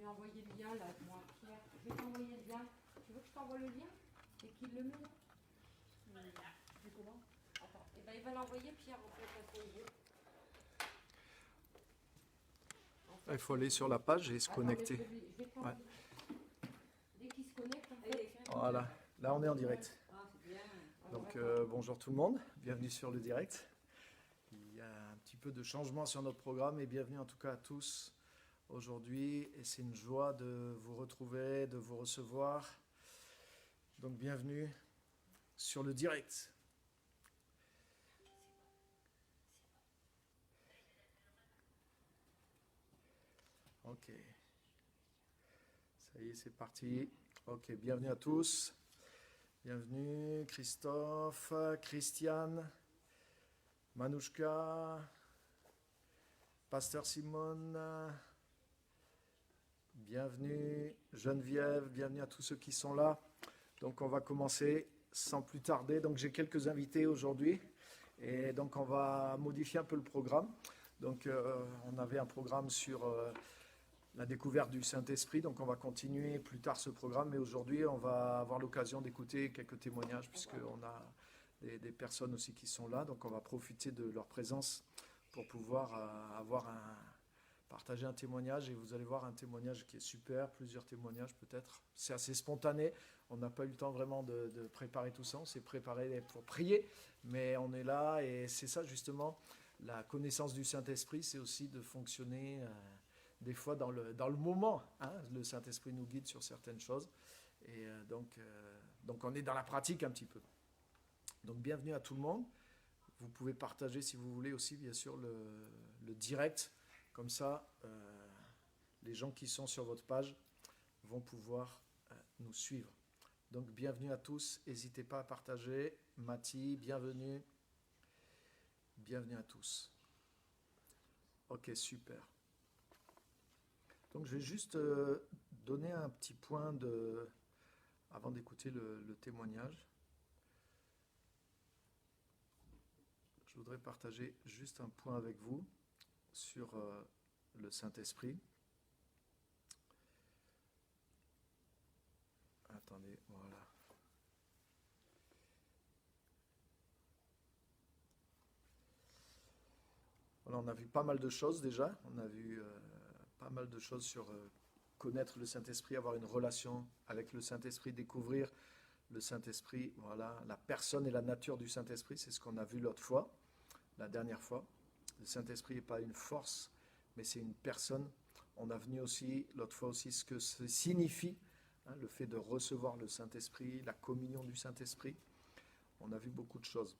envoyé le lien là, moi, Pierre. Je vais t'envoyer le lien. Tu veux que je t'envoie le lien et qu'il le met là? C'est comment? Attends. Et ben il va l'envoyer Pierre en fait à son jeu. Il faut aller sur la page et se connecter. Je vais Ouais. Dès qu'il se connecte, en fait. Voilà, là on est en direct. Ah, c'est bien. Donc bonjour tout le monde, bienvenue sur le direct. Il y a un petit peu de changement sur notre programme et bienvenue en tout cas à tous aujourd'hui. Et c'est une joie de vous retrouver, de vous recevoir. Donc bienvenue sur le direct. Ok. Ça y est, c'est parti. Ok, bienvenue à tous. Bienvenue Christophe, Christiane, Manouchka, Pasteur Simone, bienvenue Geneviève, bienvenue à tous ceux qui sont là. Donc on va commencer sans plus tarder. Donc j'ai quelques invités aujourd'hui et donc on va modifier un peu le programme. Donc on avait un programme sur la découverte du Saint-Esprit, donc on va continuer plus tard ce programme, mais aujourd'hui on va avoir l'occasion d'écouter quelques témoignages puisqu'on a des personnes aussi qui sont là, donc on va profiter de leur présence pour pouvoir partager un témoignage, et vous allez voir un témoignage qui est super, plusieurs témoignages peut-être. C'est assez spontané, on n'a pas eu le temps vraiment de préparer tout ça, on s'est préparé pour prier, mais on est là et c'est ça justement, la connaissance du Saint-Esprit, c'est aussi de fonctionner des fois dans le moment. Hein, le Saint-Esprit nous guide sur certaines choses, et donc on est dans la pratique un petit peu. Donc bienvenue à tout le monde. Vous pouvez partager si vous voulez aussi bien sûr le direct. Comme ça, les gens qui sont sur votre page vont pouvoir nous suivre. Donc bienvenue à tous. N'hésitez pas à partager. Mathie, bienvenue. Bienvenue à tous. Ok, super. Donc je vais juste donner un petit point avant d'écouter le témoignage. Je voudrais partager juste un point avec vous sur le Saint-Esprit. Attendez, voilà. Voilà, on a vu pas mal de choses déjà. On a vu pas mal de choses sur connaître le Saint-Esprit, avoir une relation avec le Saint-Esprit, découvrir le Saint-Esprit, voilà, la personne et la nature du Saint-Esprit, c'est ce qu'on a vu l'autre fois, la dernière fois. Le Saint-Esprit n'est pas une force, mais c'est une personne. On a vu aussi l'autre fois aussi ce que ça signifie, hein, le fait de recevoir le Saint-Esprit, la communion du Saint-Esprit. On a vu beaucoup de choses.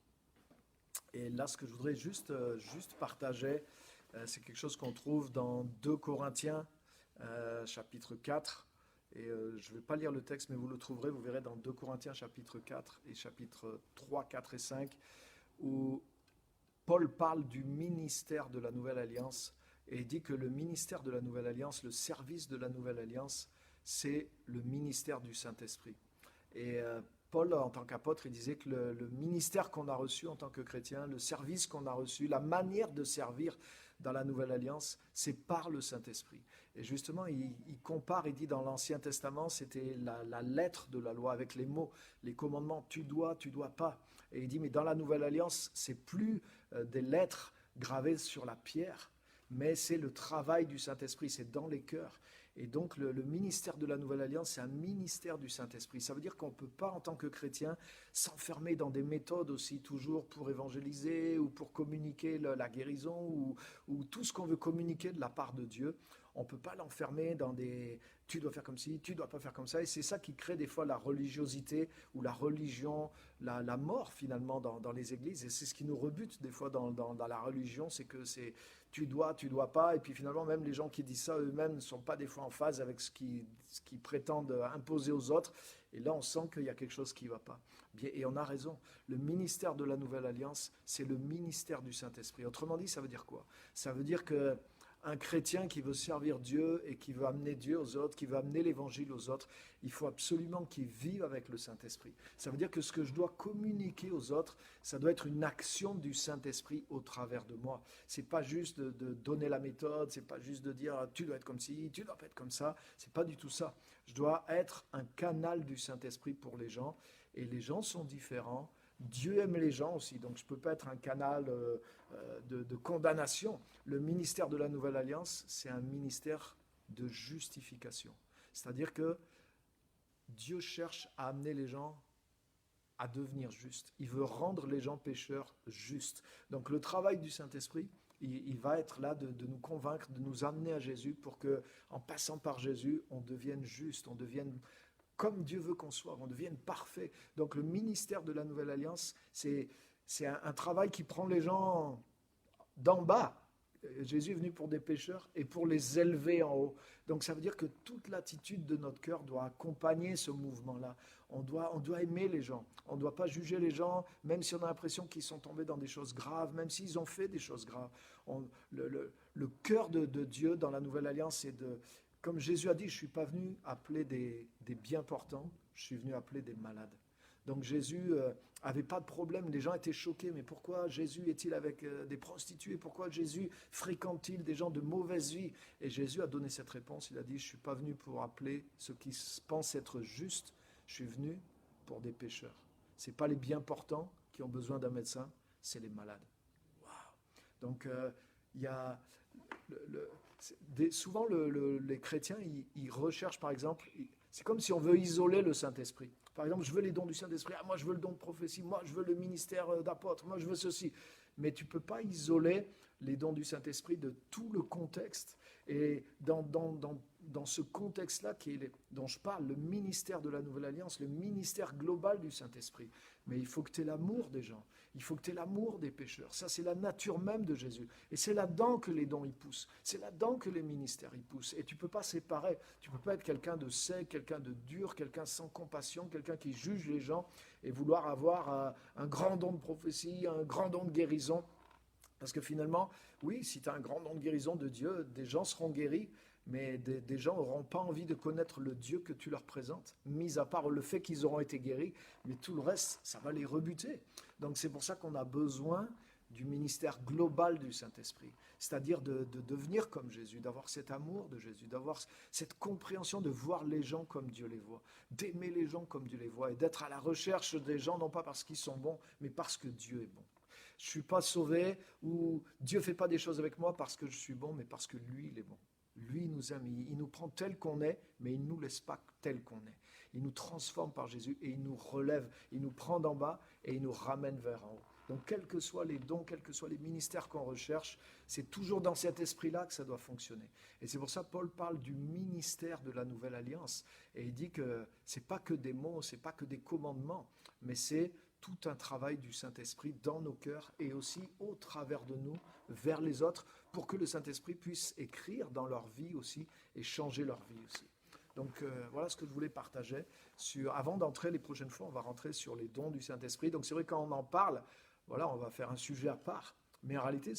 Et là, ce que je voudrais juste partager, c'est quelque chose qu'on trouve dans 2 Corinthiens, chapitre 4. Et je ne vais pas lire le texte, mais vous le trouverez, vous verrez dans 2 Corinthiens, chapitre 4 et chapitre 3, 4 et 5, où Paul parle du ministère de la Nouvelle Alliance, et il dit que le ministère de la Nouvelle Alliance, le service de la Nouvelle Alliance, c'est le ministère du Saint-Esprit. Et Paul, en tant qu'apôtre, il disait que le ministère qu'on a reçu en tant que chrétien, le service qu'on a reçu, la manière de servir dans la Nouvelle Alliance, c'est par le Saint-Esprit. Et justement, il compare, il dit dans l'Ancien Testament, c'était la lettre de la loi avec les mots, les commandements, tu dois pas. Et il dit, mais dans la Nouvelle Alliance, c'est plus des lettres gravées sur la pierre, mais c'est le travail du Saint-Esprit, c'est dans les cœurs. Et donc le ministère de la Nouvelle Alliance, c'est un ministère du Saint-Esprit. Ça veut dire qu'on ne peut pas, en tant que chrétien, s'enfermer dans des méthodes aussi toujours pour évangéliser ou pour communiquer la guérison ou tout ce qu'on veut communiquer de la part de Dieu. On ne peut pas l'enfermer dans des « tu dois faire comme ci, tu ne dois pas faire comme ça ». Et c'est ça qui crée des fois la religiosité ou la religion, la mort finalement dans les églises. Et c'est ce qui nous rebute des fois dans la religion, c'est que c'est tu dois pas, et puis finalement même les gens qui disent ça eux-mêmes ne sont pas des fois en phase avec ce qu'ils prétendent imposer aux autres, et là on sent qu'il y a quelque chose qui ne va pas. Bien, et on a raison, le ministère de la Nouvelle Alliance, c'est le ministère du Saint-Esprit. Autrement dit, ça veut dire quoi? Ça veut dire que un chrétien qui veut servir Dieu et qui veut amener Dieu aux autres, qui veut amener l'évangile aux autres, il faut absolument qu'il vive avec le Saint-Esprit. Ça veut dire que ce que je dois communiquer aux autres, ça doit être une action du Saint-Esprit au travers de moi. C'est pas juste de donner la méthode, c'est pas juste de dire tu dois être comme ci, tu dois pas être comme ça. C'est pas du tout ça. Je dois être un canal du Saint-Esprit pour les gens, et les gens sont différents. Dieu aime les gens aussi, donc je ne peux pas être un canal de condamnation. Le ministère de la Nouvelle Alliance, c'est un ministère de justification. C'est-à-dire que Dieu cherche à amener les gens à devenir justes. Il veut rendre les gens pécheurs justes. Donc le travail du Saint-Esprit, il va être là de nous convaincre, de nous amener à Jésus pour que, en passant par Jésus, on devienne juste, on devienne comme Dieu veut qu'on soit, on devienne parfait. Donc le ministère de la Nouvelle Alliance, c'est un travail qui prend les gens d'en bas. Jésus est venu pour des pécheurs et pour les élever en haut. Donc ça veut dire que toute l'attitude de notre cœur doit accompagner ce mouvement-là. On doit aimer les gens. On ne doit pas juger les gens, même si on a l'impression qu'ils sont tombés dans des choses graves, même s'ils ont fait des choses graves. Le cœur de Dieu dans la Nouvelle Alliance, c'est de... Comme Jésus a dit, je ne suis pas venu appeler des bien portants, je suis venu appeler des malades. Donc Jésus n'avait pas de problème, les gens étaient choqués, mais pourquoi Jésus est-il avec des prostituées? Pourquoi Jésus fréquente-t-il des gens de mauvaise vie? Et Jésus a donné cette réponse, il a dit, je ne suis pas venu pour appeler ceux qui pensent être justes, je suis venu pour des pécheurs. Ce n'est pas les bien portants qui ont besoin d'un médecin, c'est les malades. Wow. Donc il y a... souvent, les chrétiens, ils recherchent, par exemple, c'est comme si on veut isoler le Saint-Esprit. Par exemple, je veux les dons du Saint-Esprit, moi je veux le don de prophétie, moi je veux le ministère d'apôtre, moi je veux ceci. Mais tu ne peux pas isoler les dons du Saint-Esprit de tout le contexte. Et dans ce contexte-là dont je parle, le ministère de la Nouvelle Alliance, le ministère global du Saint-Esprit. Mais il faut que tu aies l'amour des gens. Il faut que tu aies l'amour des pécheurs. Ça, c'est la nature même de Jésus. Et c'est là-dedans que les dons y poussent. C'est là-dedans que les ministères y poussent. Et tu ne peux pas séparer. Tu ne peux pas être quelqu'un de sec, quelqu'un de dur, quelqu'un sans compassion, quelqu'un qui juge les gens et vouloir avoir un grand don de prophétie, un grand don de guérison. Parce que finalement, oui, si tu as un grand don de guérison de Dieu, des gens seront guéris, mais des gens n'auront pas envie de connaître le Dieu que tu leur présentes, mis à part le fait qu'ils auront été guéris, mais tout le reste, ça va les rebuter. Donc c'est pour ça qu'on a besoin du ministère global du Saint-Esprit, c'est-à-dire de devenir comme Jésus, d'avoir cet amour de Jésus, d'avoir cette compréhension de voir les gens comme Dieu les voit, d'aimer les gens comme Dieu les voit, et d'être à la recherche des gens, non pas parce qu'ils sont bons, mais parce que Dieu est bon. Je ne suis pas sauvé, ou Dieu ne fait pas des choses avec moi parce que je suis bon, mais parce que lui, il est bon. Lui, il nous aime, il nous prend tel qu'on est, mais il ne nous laisse pas tel qu'on est. Il nous transforme par Jésus et il nous relève, il nous prend d'en bas et il nous ramène vers en haut. Donc, quels que soient les dons, quels que soient les ministères qu'on recherche, c'est toujours dans cet esprit-là que ça doit fonctionner. Et c'est pour ça que Paul parle du ministère de la Nouvelle Alliance. Et il dit que ce n'est pas que des mots, ce n'est pas que des commandements, mais c'est tout un travail du Saint-Esprit dans nos cœurs et aussi au travers de nous, vers les autres, pour que le Saint-Esprit puisse écrire dans leur vie aussi et changer leur vie aussi. Donc voilà ce que je voulais partager. Avant d'entrer les prochaines fois, on va rentrer sur les dons du Saint-Esprit. Donc c'est vrai quand on en parle, voilà, on va faire un sujet à part. Mais en réalité,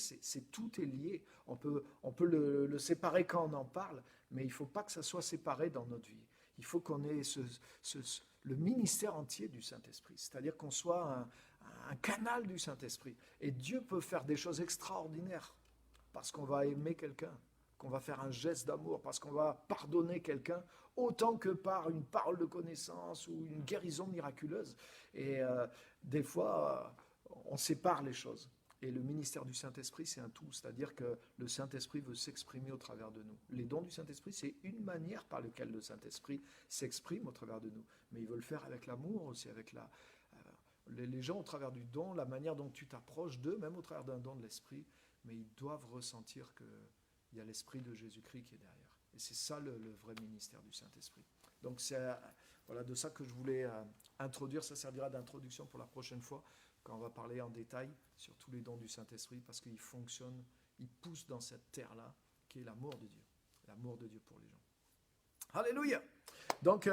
tout est lié. On peut le séparer quand on en parle, mais il ne faut pas que ça soit séparé dans notre vie. Il faut qu'on ait le ministère entier du Saint-Esprit, c'est-à-dire qu'on soit un canal du Saint-Esprit. Et Dieu peut faire des choses extraordinaires parce qu'on va aimer quelqu'un, qu'on va faire un geste d'amour, parce qu'on va pardonner quelqu'un, autant que par une parole de connaissance ou une guérison miraculeuse. Et des fois, on sépare les choses. Et le ministère du Saint-Esprit, c'est un tout, c'est-à-dire que le Saint-Esprit veut s'exprimer au travers de nous. Les dons du Saint-Esprit, c'est une manière par laquelle le Saint-Esprit s'exprime au travers de nous. Mais il veut le faire avec l'amour aussi, avec les gens au travers du don, la manière dont tu t'approches d'eux, même au travers d'un don de l'Esprit, mais ils doivent ressentir qu'il y a l'Esprit de Jésus-Christ qui est derrière. Et c'est ça le vrai ministère du Saint-Esprit. Donc c'est voilà, de ça que je voulais introduire, ça servira d'introduction pour la prochaine fois, quand on va parler en détail sur tous les dons du Saint-Esprit, parce qu'il fonctionne, il pousse dans cette terre-là, qui est l'amour de Dieu pour les gens. Alléluia! Donc,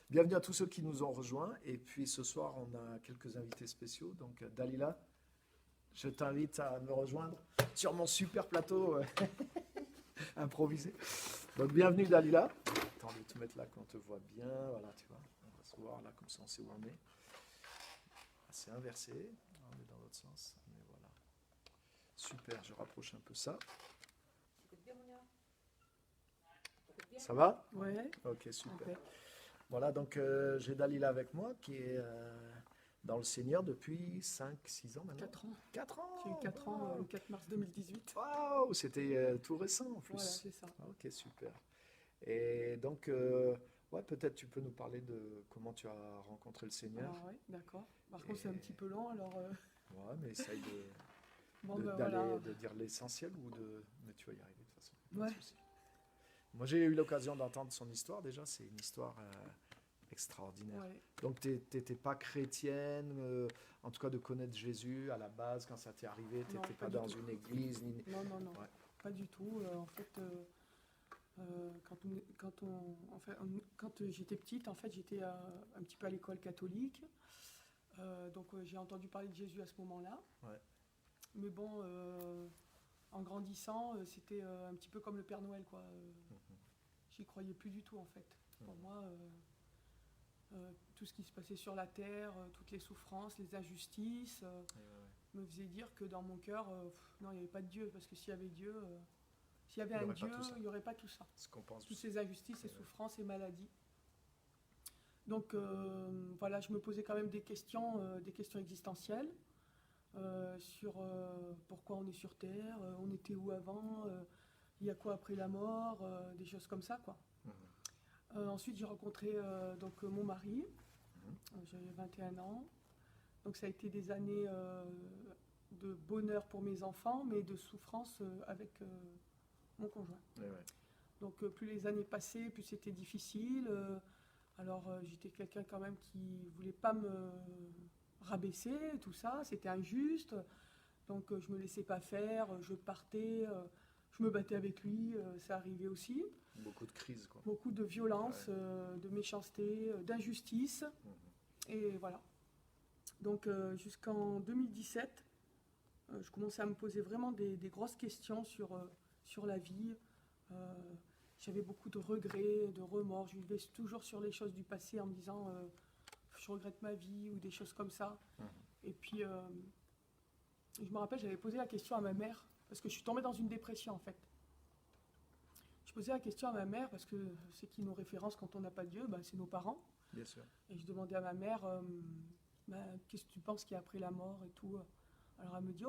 bienvenue à tous ceux qui nous ont rejoints, et puis ce soir, on a quelques invités spéciaux, donc Dalila, je t'invite à me rejoindre sur mon super plateau. improvisé. Donc bienvenue Dalila. Attends, je vais te mettre là qu'on te voit bien. Voilà, tu vois. On va se voir là, comme ça on sait où on est. C'est inversé. On est dans l'autre sens. Mais voilà. Super, je rapproche un peu ça. Ça va? Ouais. Ok, super. Ok. Voilà, donc j'ai Dalila avec moi qui est dans le Seigneur depuis 5-6 ans maintenant. 4 ans. 4 ans. J'ai eu 4 ans le 4 mars 2018. Waouh, c'était tout récent en plus. Voilà, c'est ça. Ok, super. Et donc, ouais, peut-être tu peux nous parler de comment tu as rencontré le Seigneur. Ah ouais, d'accord. Par contre, c'est un petit peu lent, alors... Ouais, mais essaye Bon, de dire l'essentiel ou de... Mais tu vas y arriver de toute façon. Pas de Ouais. souci. Moi, j'ai eu l'occasion d'entendre son histoire déjà. C'est une histoire extraordinaire. Ouais. Donc, tu n'étais pas chrétienne, en tout cas de connaître Jésus à la base, quand ça t'est arrivé, tu Non, n'étais pas pas du dans tout. une église. Non, Ouais. pas du tout. En fait, quand j'étais petite, en fait, j'étais un petit peu à l'école catholique. Donc, j'ai entendu parler de Jésus à ce moment-là. Ouais. Mais bon, en grandissant, c'était un petit peu comme le Père Noël, quoi. J'y croyais plus du tout, en fait. Pour moi, tout ce qui se passait sur la terre, toutes les souffrances, les injustices, me faisaient dire que dans mon cœur, non, il n'y avait pas de Dieu, parce que s'il y avait Dieu, s'il y avait un Dieu, il n'y aurait pas tout ça. Ce qu'on pense. Toutes ces injustices, ces souffrances et maladies. Donc voilà, je me posais quand même des questions existentielles sur pourquoi on est sur Terre, on était où avant, il y a quoi après la mort, des choses comme ça, quoi. Ensuite, j'ai rencontré donc, mon mari, j'avais 21 ans. Donc ça a été des années de bonheur pour mes enfants, mais de souffrance avec mon conjoint. Ouais, ouais. Donc plus les années passaient, plus c'était difficile. Alors j'étais quelqu'un quand même qui voulait pas me rabaisser, tout ça, c'était injuste. Donc je me laissais pas faire, je partais, je me battais avec lui, ça arrivait aussi. Beaucoup de crises, quoi. Beaucoup de violence, de méchanceté, d'injustice. Et voilà. Donc jusqu'en 2017, je commençais à me poser vraiment des grosses questions sur la vie. J'avais beaucoup de regrets, de remords. Je vivais toujours sur les choses du passé en me disant je regrette ma vie ou des choses comme ça. Et puis je me rappelle, j'avais posé la question à ma mère parce que je suis tombée dans une dépression en fait. Je posais la question à ma mère parce que c'est qui nos références quand on n'a pas Dieu, c'est nos parents. Bien sûr. Et je demandais à ma mère qu'est-ce que tu penses qu'il y a après la mort et tout. Alors elle me dit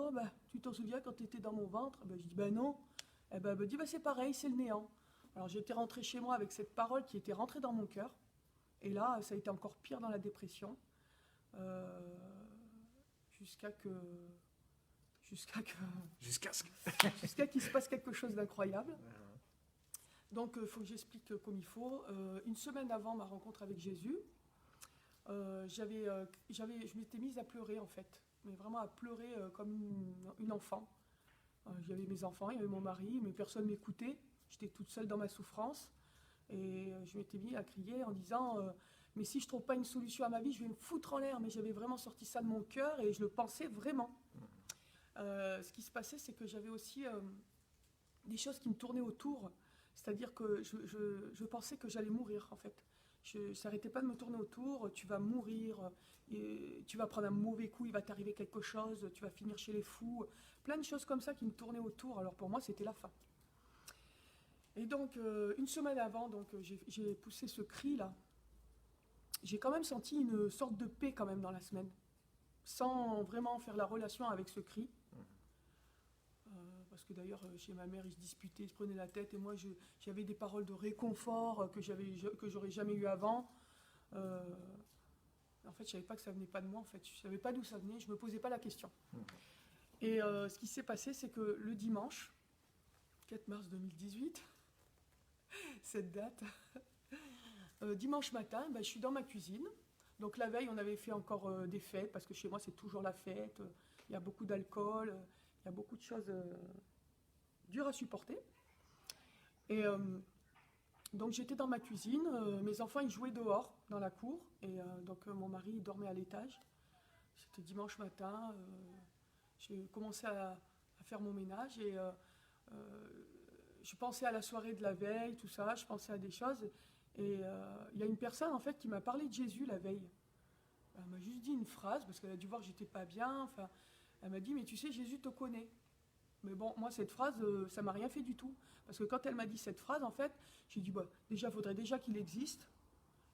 tu t'en souviens quand tu étais dans mon ventre? Je dis non. Et elle me dit c'est pareil, c'est le néant. Alors j'étais rentrée chez moi avec cette parole qui était rentrée dans mon cœur. Et là, ça a été encore pire dans la dépression. Jusqu'à qu'il se passe quelque chose d'incroyable. Donc il faut que j'explique comme il faut. Une semaine avant ma rencontre avec Jésus, je m'étais mise à pleurer en fait. Mais vraiment à pleurer comme une enfant. J'avais mes enfants, il y avait mon mari, mais personne ne m'écoutait. J'étais toute seule dans ma souffrance. Et je m'étais mise à crier en disant mais si je ne trouve pas une solution à ma vie, je vais me foutre en l'air. Mais j'avais vraiment sorti ça de mon cœur et je le pensais vraiment. Ce qui se passait, c'est que j'avais aussi des choses qui me tournaient autour. C'est-à-dire que je pensais que j'allais mourir en fait. Je n'arrêtais pas de me tourner autour. Tu vas mourir, tu vas prendre un mauvais coup, il va t'arriver quelque chose, tu vas finir chez les fous. Plein de choses comme ça qui me tournaient autour. Alors pour moi, c'était la fin. Et donc, une semaine avant, donc, j'ai poussé ce cri-là. J'ai quand même senti une sorte de paix quand même dans la semaine, sans vraiment faire la relation avec ce cri. Parce que d'ailleurs, chez ma mère, ils se disputaient, ils se prenaient la tête, et moi, j'avais des paroles de réconfort que j'aurais jamais eu avant. En fait, je savais pas que ça venait pas de moi. En fait, je savais pas d'où ça venait. Je me posais pas la question. Et ce qui s'est passé, c'est que le dimanche 4 mars 2018, cette date, dimanche matin, je suis dans ma cuisine. Donc la veille, on avait fait encore des fêtes, parce que chez moi, c'est toujours la fête. Il y a beaucoup d'alcool, il y a beaucoup de choses dures à supporter. Et donc j'étais dans ma cuisine, mes enfants ils jouaient dehors, dans la cour, et donc mon mari il dormait à l'étage. C'était dimanche matin, j'ai commencé à faire mon ménage, et je pensais à la soirée de la veille, tout ça, je pensais à des choses. Et il y a une personne en fait qui m'a parlé de Jésus la veille. Elle m'a juste dit une phrase, parce qu'elle a dû voir que j'étais pas bien. Enfin, elle m'a dit, mais tu sais, Jésus te connaît. Mais bon, moi, cette phrase, ça m'a rien fait du tout. Parce que quand elle m'a dit cette phrase, en fait, j'ai dit, bah, déjà, il faudrait déjà qu'il existe.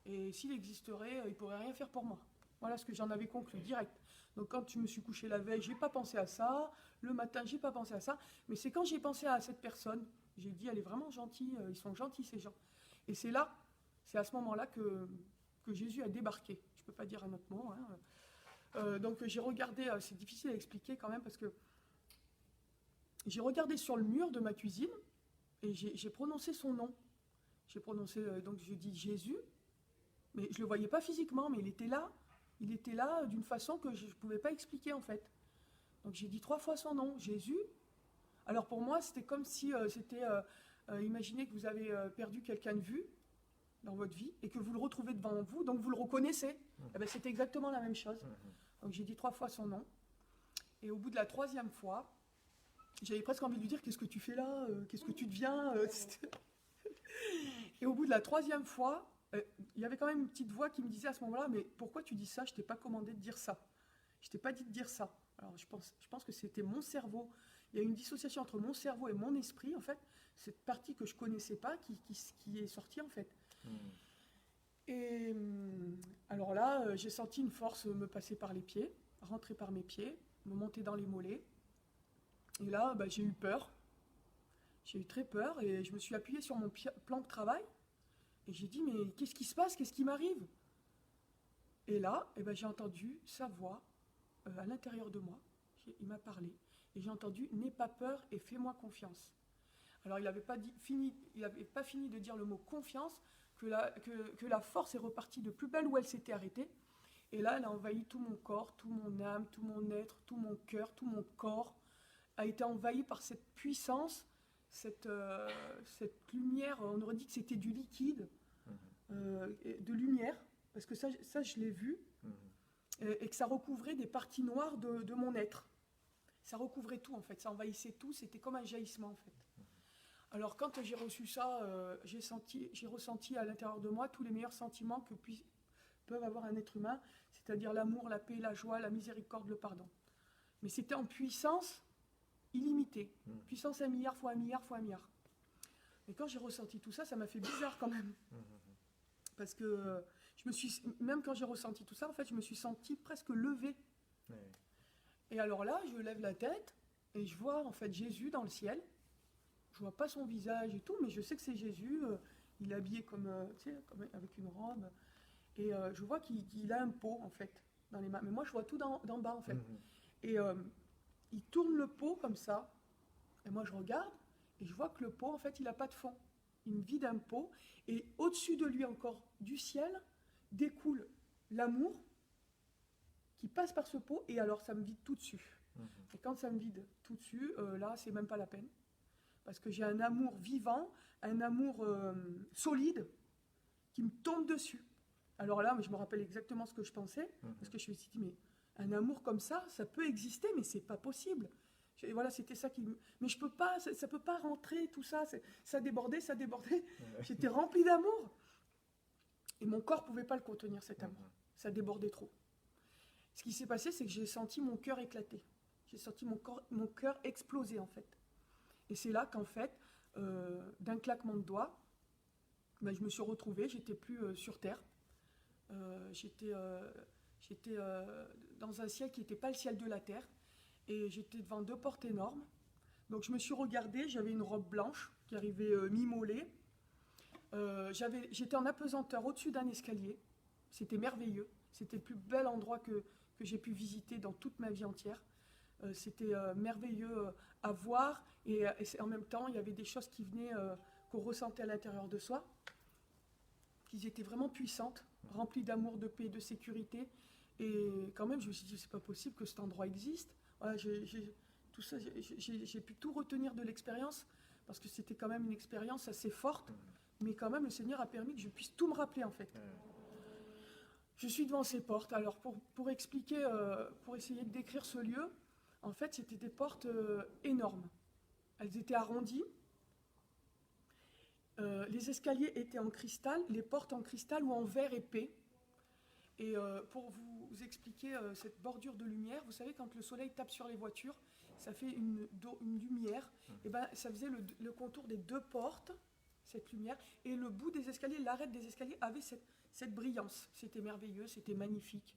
Et s'il existerait, il pourrait rien faire pour moi. Voilà ce que j'en avais conclu, direct. Donc quand je me suis couchée la veille, j'ai pas pensé à ça. Le matin, j'ai pas pensé à ça. Mais c'est quand j'ai pensé à cette personne, j'ai dit, elle est vraiment gentille, ils sont gentils ces gens. Et c'est là, c'est à ce moment-là que Jésus a débarqué. Je peux pas dire un autre mot. Donc j'ai regardé, c'est difficile à expliquer quand même, parce que j'ai regardé sur le mur de ma cuisine et j'ai prononcé son nom. J'ai prononcé, donc je dis Jésus, mais je le voyais pas physiquement, mais il était là. Il était là d'une façon que je ne pouvais pas expliquer en fait. Donc j'ai dit 3 fois son nom, Jésus. Alors pour moi, c'était comme si imaginez que vous avez perdu quelqu'un de vue dans votre vie et que vous le retrouvez devant vous, donc vous le reconnaissez. Eh ben, c'était exactement la même chose. Donc j'ai dit 3 fois son nom. Et au bout de la 3e fois, j'avais presque envie de lui dire, qu'est-ce que tu fais là, qu'est-ce que tu deviens Et au bout de la 3e fois, il y avait quand même une petite voix qui me disait à ce moment-là, mais pourquoi tu dis ça? Je t'ai pas commandé de dire ça. Je t'ai pas dit de dire ça. Alors je pense que c'était mon cerveau. Il y a une dissociation entre mon cerveau et mon esprit, en fait. Cette partie que je connaissais pas qui est sortie, en fait. Et alors là, j'ai senti une force me passer par les pieds, rentrer par mes pieds, me monter dans les mollets. Et là, j'ai eu peur. J'ai eu très peur et je me suis appuyée sur mon plan de travail. Et j'ai dit, mais qu'est-ce qui se passe? Qu'est-ce qui m'arrive? Et là, j'ai entendu sa voix à l'intérieur de moi. Il m'a parlé. Et j'ai entendu, n'aie pas peur et fais-moi confiance. Alors, il n'avait pas fini de dire le mot confiance, que la force est repartie de plus belle où elle s'était arrêtée. Et là, elle a envahi tout mon corps, tout mon âme, tout mon être, tout mon cœur, tout mon corps, a été envahi par cette puissance, cette lumière. On aurait dit que c'était du liquide, de lumière, parce que ça je l'ai vu, et que ça recouvrait des parties noires de mon être. Ça recouvrait tout, en fait, ça envahissait tout, c'était comme un jaillissement, en fait. Alors, quand j'ai reçu ça, j'ai ressenti à l'intérieur de moi tous les meilleurs sentiments que peuvent avoir un être humain, c'est-à-dire l'amour, la paix, la joie, la miséricorde, le pardon. Mais c'était en puissance illimitée, puissance 1 milliard fois 1 milliard fois 1 milliard. Et quand j'ai ressenti tout ça, ça m'a fait bizarre quand même. Parce que même quand j'ai ressenti tout ça, en fait, je me suis sentie presque levée. Et alors là, je lève la tête et je vois en fait Jésus dans le ciel. Je vois pas son visage et tout, mais je sais que c'est Jésus. Il est habillé comme avec une robe. Et je vois qu'il a un pot, en fait, dans les mains. Mais moi, je vois tout d'en bas, en fait. Et il tourne le pot comme ça. Et moi, je regarde et je vois que le pot, en fait, il n'a pas de fond. Il me vide un pot. Et au-dessus de lui encore, du ciel, découle l'amour qui passe par ce pot. Et alors, ça me vide tout dessus. Et quand ça me vide tout dessus, là, c'est même pas la peine. Parce que j'ai un amour vivant, un amour solide qui me tombe dessus. Alors là, je me rappelle exactement ce que je pensais, parce que je me suis dit, mais un amour comme ça peut exister, mais c'est pas possible. Et voilà, c'était ça qui... Mais je peux pas, ça peut pas rentrer, tout ça, ça débordait. J'étais remplie d'amour. Et mon corps pouvait pas le contenir, cet amour. Ça débordait trop. Ce qui s'est passé, c'est que j'ai senti mon cœur éclater. J'ai senti mon cœur exploser, en fait. Et c'est là qu'en fait, d'un claquement de doigts, je me suis retrouvée, j'étais plus sur terre. J'étais dans un ciel qui n'était pas le ciel de la terre. Et j'étais devant 2 portes énormes. Donc je me suis regardée, j'avais une robe blanche qui arrivait mi-mollet. J'étais en apesanteur au-dessus d'un escalier. C'était merveilleux. C'était le plus bel endroit que j'ai pu visiter dans toute ma vie entière. C'était merveilleux à voir. Et en même temps, il y avait des choses qui venaient, qu'on ressentait à l'intérieur de soi, qui étaient vraiment puissantes, remplies d'amour, de paix, de sécurité. Et quand même, je me suis dit, c'est pas possible que cet endroit existe. Voilà, j'ai pu tout retenir de l'expérience, parce que c'était quand même une expérience assez forte, mais quand même, le Seigneur a permis que je puisse tout me rappeler, en fait. Je suis devant ces portes. Alors, pour expliquer, pour essayer de décrire ce lieu, en fait, c'était des portes énormes. Elles étaient arrondies, Les escaliers étaient en cristal, les portes en cristal ou en verre épais. Et pour vous expliquer cette bordure de lumière, vous savez, quand le soleil tape sur les voitures, ça fait une lumière. Et ben, ça faisait le contour des deux portes, cette lumière. Et le bout des escaliers, l'arête des escaliers avait cette brillance. C'était merveilleux, c'était magnifique.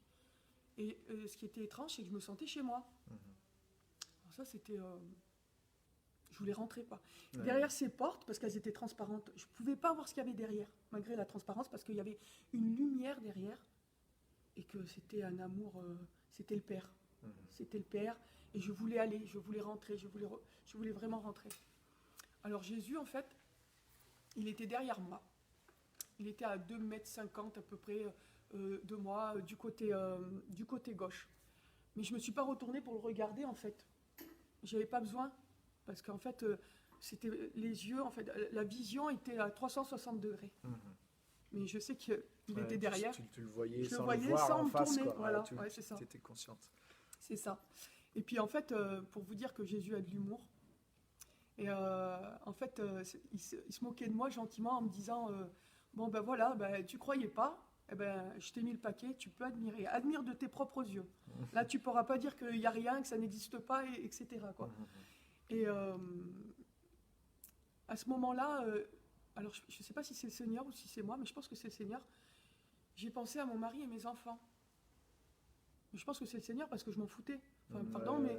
Et ce qui était étrange, c'est que je me sentais chez moi. Alors ça, c'était... je voulais rentrer, quoi. Ouais. Derrière ces portes, parce qu'elles étaient transparentes, je ne pouvais pas voir ce qu'il y avait derrière, malgré la transparence, parce qu'il y avait une lumière derrière, et que c'était un amour, c'était le Père. C'était le Père, et je voulais aller, je voulais rentrer, je voulais vraiment rentrer. Alors Jésus, en fait, il était derrière moi. Il était à 2,50 m à peu près de moi, du côté gauche. Mais je ne me suis pas retournée pour le regarder, en fait. J'avais pas besoin. Parce qu'en fait, c'était les yeux, en fait, la vision était à 360 degrés. Mais je sais qu'il était derrière. Tu le voyais je sans le voyais le voir sans en me face, tourner. quoi. Voilà, Ouais, c'est ça. Tu étais consciente. C'est ça. Et puis en fait, pour vous dire que Jésus a de l'humour, et en fait, il se moquait de moi gentiment en me disant bon ben voilà, ben, tu croyais pas, eh ben, je t'ai mis le paquet, tu peux admirer. Admire de tes propres yeux. Là, tu pourras pas dire qu'il n'y a rien, que ça n'existe pas, etc. quoi. Et à ce moment-là, alors je ne sais pas si c'est le Seigneur ou si c'est moi, mais je pense que c'est le Seigneur. J'ai pensé à mon mari et mes enfants. Je pense que c'est le Seigneur parce que je m'en foutais. Enfin, pardon, mais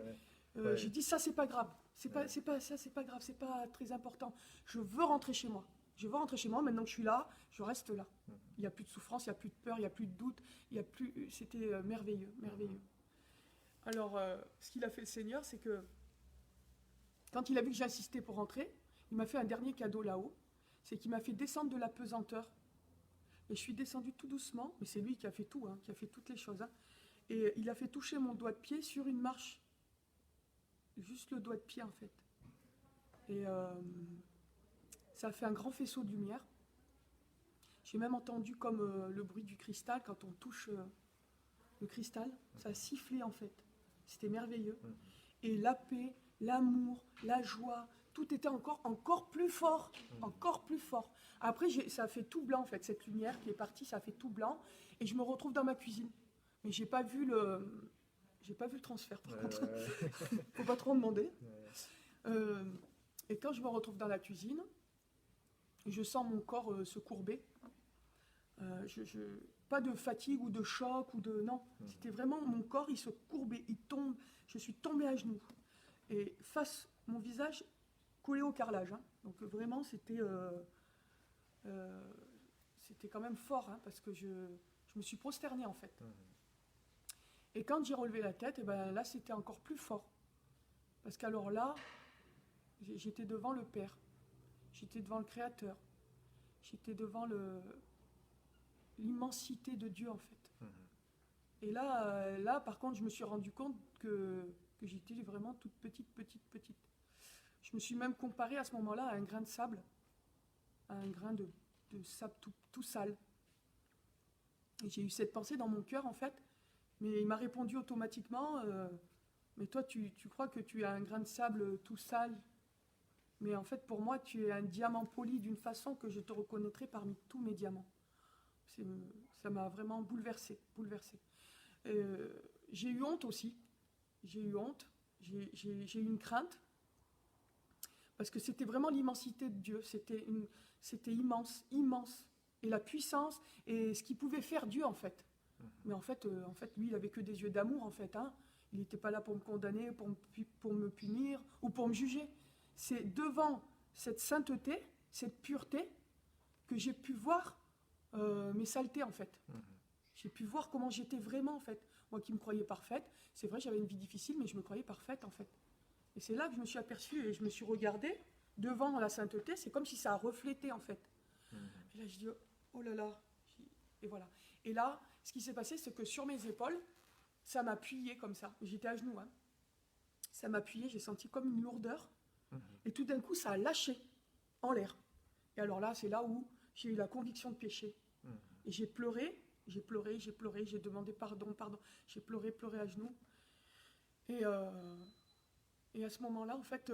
j'ai dit ça, c'est pas grave. C'est pas grave, c'est pas très important. Je veux rentrer chez moi. Je veux rentrer chez moi. Maintenant que je suis là, je reste là. Il n'y a plus de souffrance, il n'y a plus de peur, il n'y a plus de doute. C'était merveilleux, merveilleux. Alors, ce qu'il a fait le Seigneur, c'est que quand il a vu que j'insistais pour rentrer, il m'a fait un dernier cadeau là-haut. C'est qu'il m'a fait descendre de la pesanteur. Et je suis descendue tout doucement, mais c'est lui qui a fait tout, qui a fait toutes les choses. Et il a fait toucher mon doigt de pied sur une marche. Juste le doigt de pied, en fait. Et ça a fait un grand faisceau de lumière. J'ai même entendu comme le bruit du cristal quand on touche le cristal. Ça a sifflé, en fait. C'était merveilleux. Et la paix, l'amour, la joie, tout était encore plus fort. Encore plus fort. Après, ça a fait tout blanc, en fait. Cette lumière qui est partie, ça a fait tout blanc. Et je me retrouve dans ma cuisine. Mais j'ai pas vu le transfert, par contre. Faut pas trop en demander. Et quand je me retrouve dans la cuisine, je sens mon corps se courber. Pas de fatigue ou de choc ou de... Non, c'était vraiment mon corps, il se courbait, il tombe. Je suis tombée à genoux. Et mon visage collé au carrelage. Donc vraiment, c'était quand même fort, parce que je me suis prosternée, en fait. Et quand j'ai relevé la tête, et ben là, c'était encore plus fort. Parce qu'alors là, j'étais devant le Père. J'étais devant le Créateur. J'étais devant l'immensité de Dieu, en fait. Et là, par contre, je me suis rendu compte que j'étais vraiment toute petite. Je me suis même comparée à ce moment-là à un grain de sable. À un grain de sable tout sale. Et j'ai eu cette pensée dans mon cœur, en fait. Mais il m'a répondu automatiquement, mais toi, tu crois que tu es un grain de sable tout sale, mais en fait, pour moi, tu es un diamant poli d'une façon que je te reconnaîtrai parmi tous mes diamants. Ça m'a vraiment bouleversée. J'ai eu honte aussi. J'ai eu honte. J'ai eu une crainte. Parce que c'était vraiment l'immensité de Dieu. C'était immense. Et la puissance, et ce qu'il pouvait faire Dieu, en fait. Mais en fait, lui, il avait que des yeux d'amour, en fait. Il n'était pas là pour me condamner, pour me punir ou pour me juger. C'est devant cette sainteté, cette pureté, que j'ai pu voir mes saletés, en fait. J'ai pu voir comment j'étais vraiment, en fait. Moi qui me croyais parfaite, c'est vrai, j'avais une vie difficile, mais je me croyais parfaite, en fait. Et c'est là que je me suis aperçue et je me suis regardée devant la sainteté. C'est comme si ça a reflété, en fait. Et là, je dis, oh là là. Et voilà. Et là, ce qui s'est passé, c'est que sur mes épaules, ça m'appuyait comme ça. J'étais à genoux. Ça m'appuyait, j'ai senti comme une lourdeur. Et tout d'un coup, ça a lâché en l'air. Et alors là, c'est là où j'ai eu la conviction de péché. Et j'ai pleuré, j'ai demandé pardon. J'ai pleuré à genoux. Et à ce moment-là, en fait,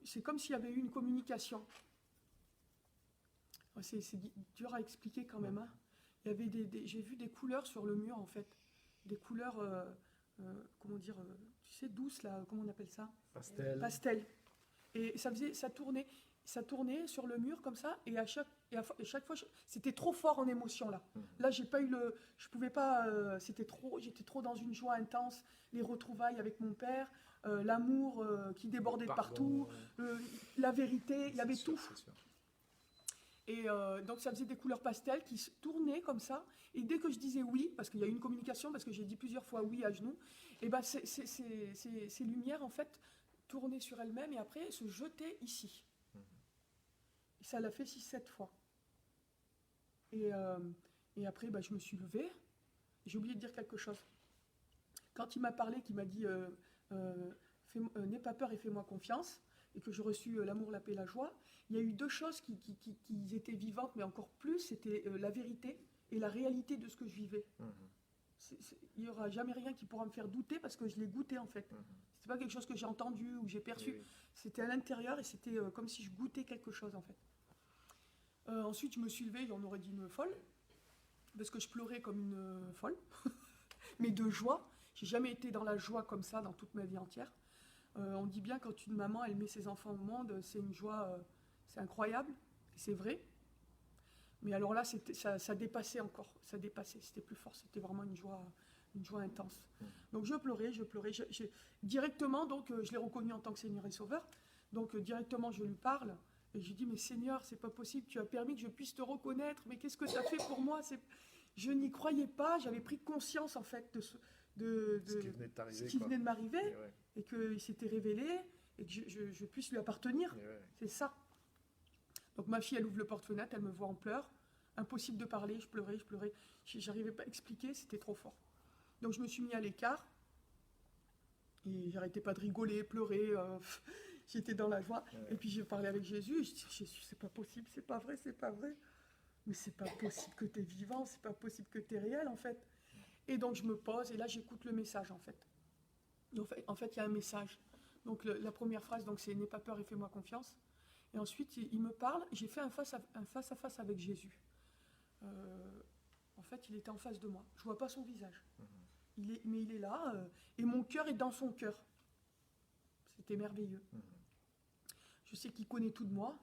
c'est comme s'il y avait eu une communication. C'est dur à expliquer quand même. Hein. Il y avait j'ai vu des couleurs sur le mur, en fait. Des couleurs, comment dire, tu sais, douces, là, comment on appelle ça? Pastel. Et ça tournait sur le mur comme ça, et à chaque fois, c'était trop fort en émotion, là. Là, j'ai pas eu je pouvais pas, j'étais trop dans une joie intense, les retrouvailles avec mon père, l'amour qui débordait de partout, la vérité, il y avait tout. Et donc ça faisait des couleurs pastel qui se tournaient comme ça. Et dès que je disais oui, parce qu'il y a eu une communication, parce que j'ai dit plusieurs fois oui à genoux, et ben ces lumières en fait tournaient sur elles-mêmes et après se jetaient ici. Et ça l'a fait 6-7 fois. Et après je me suis levée. J'ai oublié de dire quelque chose. Quand il m'a parlé, qu'il m'a dit n'aie pas peur et fais-moi confiance, et que j'ai reçu l'amour, la paix, la joie, il y a eu deux choses qui étaient vivantes, mais encore plus, c'était la vérité et la réalité de ce que je vivais. Il n'y aura jamais rien qui pourra me faire douter parce que je l'ai goûté en fait. C'était pas quelque chose que j'ai entendu ou j'ai perçu. Oui. C'était à l'intérieur et c'était comme si je goûtais quelque chose en fait. Ensuite, je me suis levée, on aurait dit une folle, parce que je pleurais comme une folle, mais de joie. J'ai jamais été dans la joie comme ça dans toute ma vie entière. On dit bien quand une maman elle met ses enfants au monde, c'est une joie, c'est incroyable, c'est vrai. Mais alors là, ça dépassait encore, ça dépassait, c'était plus fort, c'était vraiment une joie intense. Donc je pleurais. Directement, donc je l'ai reconnu en tant que Seigneur et Sauveur. Donc directement, je lui parle et je lui dis mais Seigneur, c'est pas possible, tu as permis que je puisse te reconnaître, mais qu'est-ce que tu as fait pour moi? Je n'y croyais pas, j'avais pris conscience en fait de ce qui venait de m'arriver, et qu'il s'était révélé, et que je puisse lui appartenir. C'est ça. Donc ma fille, elle ouvre le porte-fenêtre, elle me voit en pleurs. Impossible de parler, je pleurais. J'arrivais pas à expliquer, c'était trop fort. Donc je me suis mis à l'écart, et j'arrêtais pas de rigoler, pleurer, j'étais dans la joie. Et puis je parlais avec Jésus, et je dis, Jésus, c'est pas possible, c'est pas vrai. Mais c'est pas possible que tu es vivant, c'est pas possible que tu es réel en fait. Et donc je me pose et là j'écoute le message en fait. En fait, il y a un message. Donc la première phrase, donc c'est n'aie pas peur et fais-moi confiance. Et ensuite il me parle. J'ai fait un face à face avec Jésus. En fait, il était en face de moi. Je vois pas son visage. Mais il est là et mon cœur est dans son cœur. C'était merveilleux. Je sais qu'il connaît tout de moi.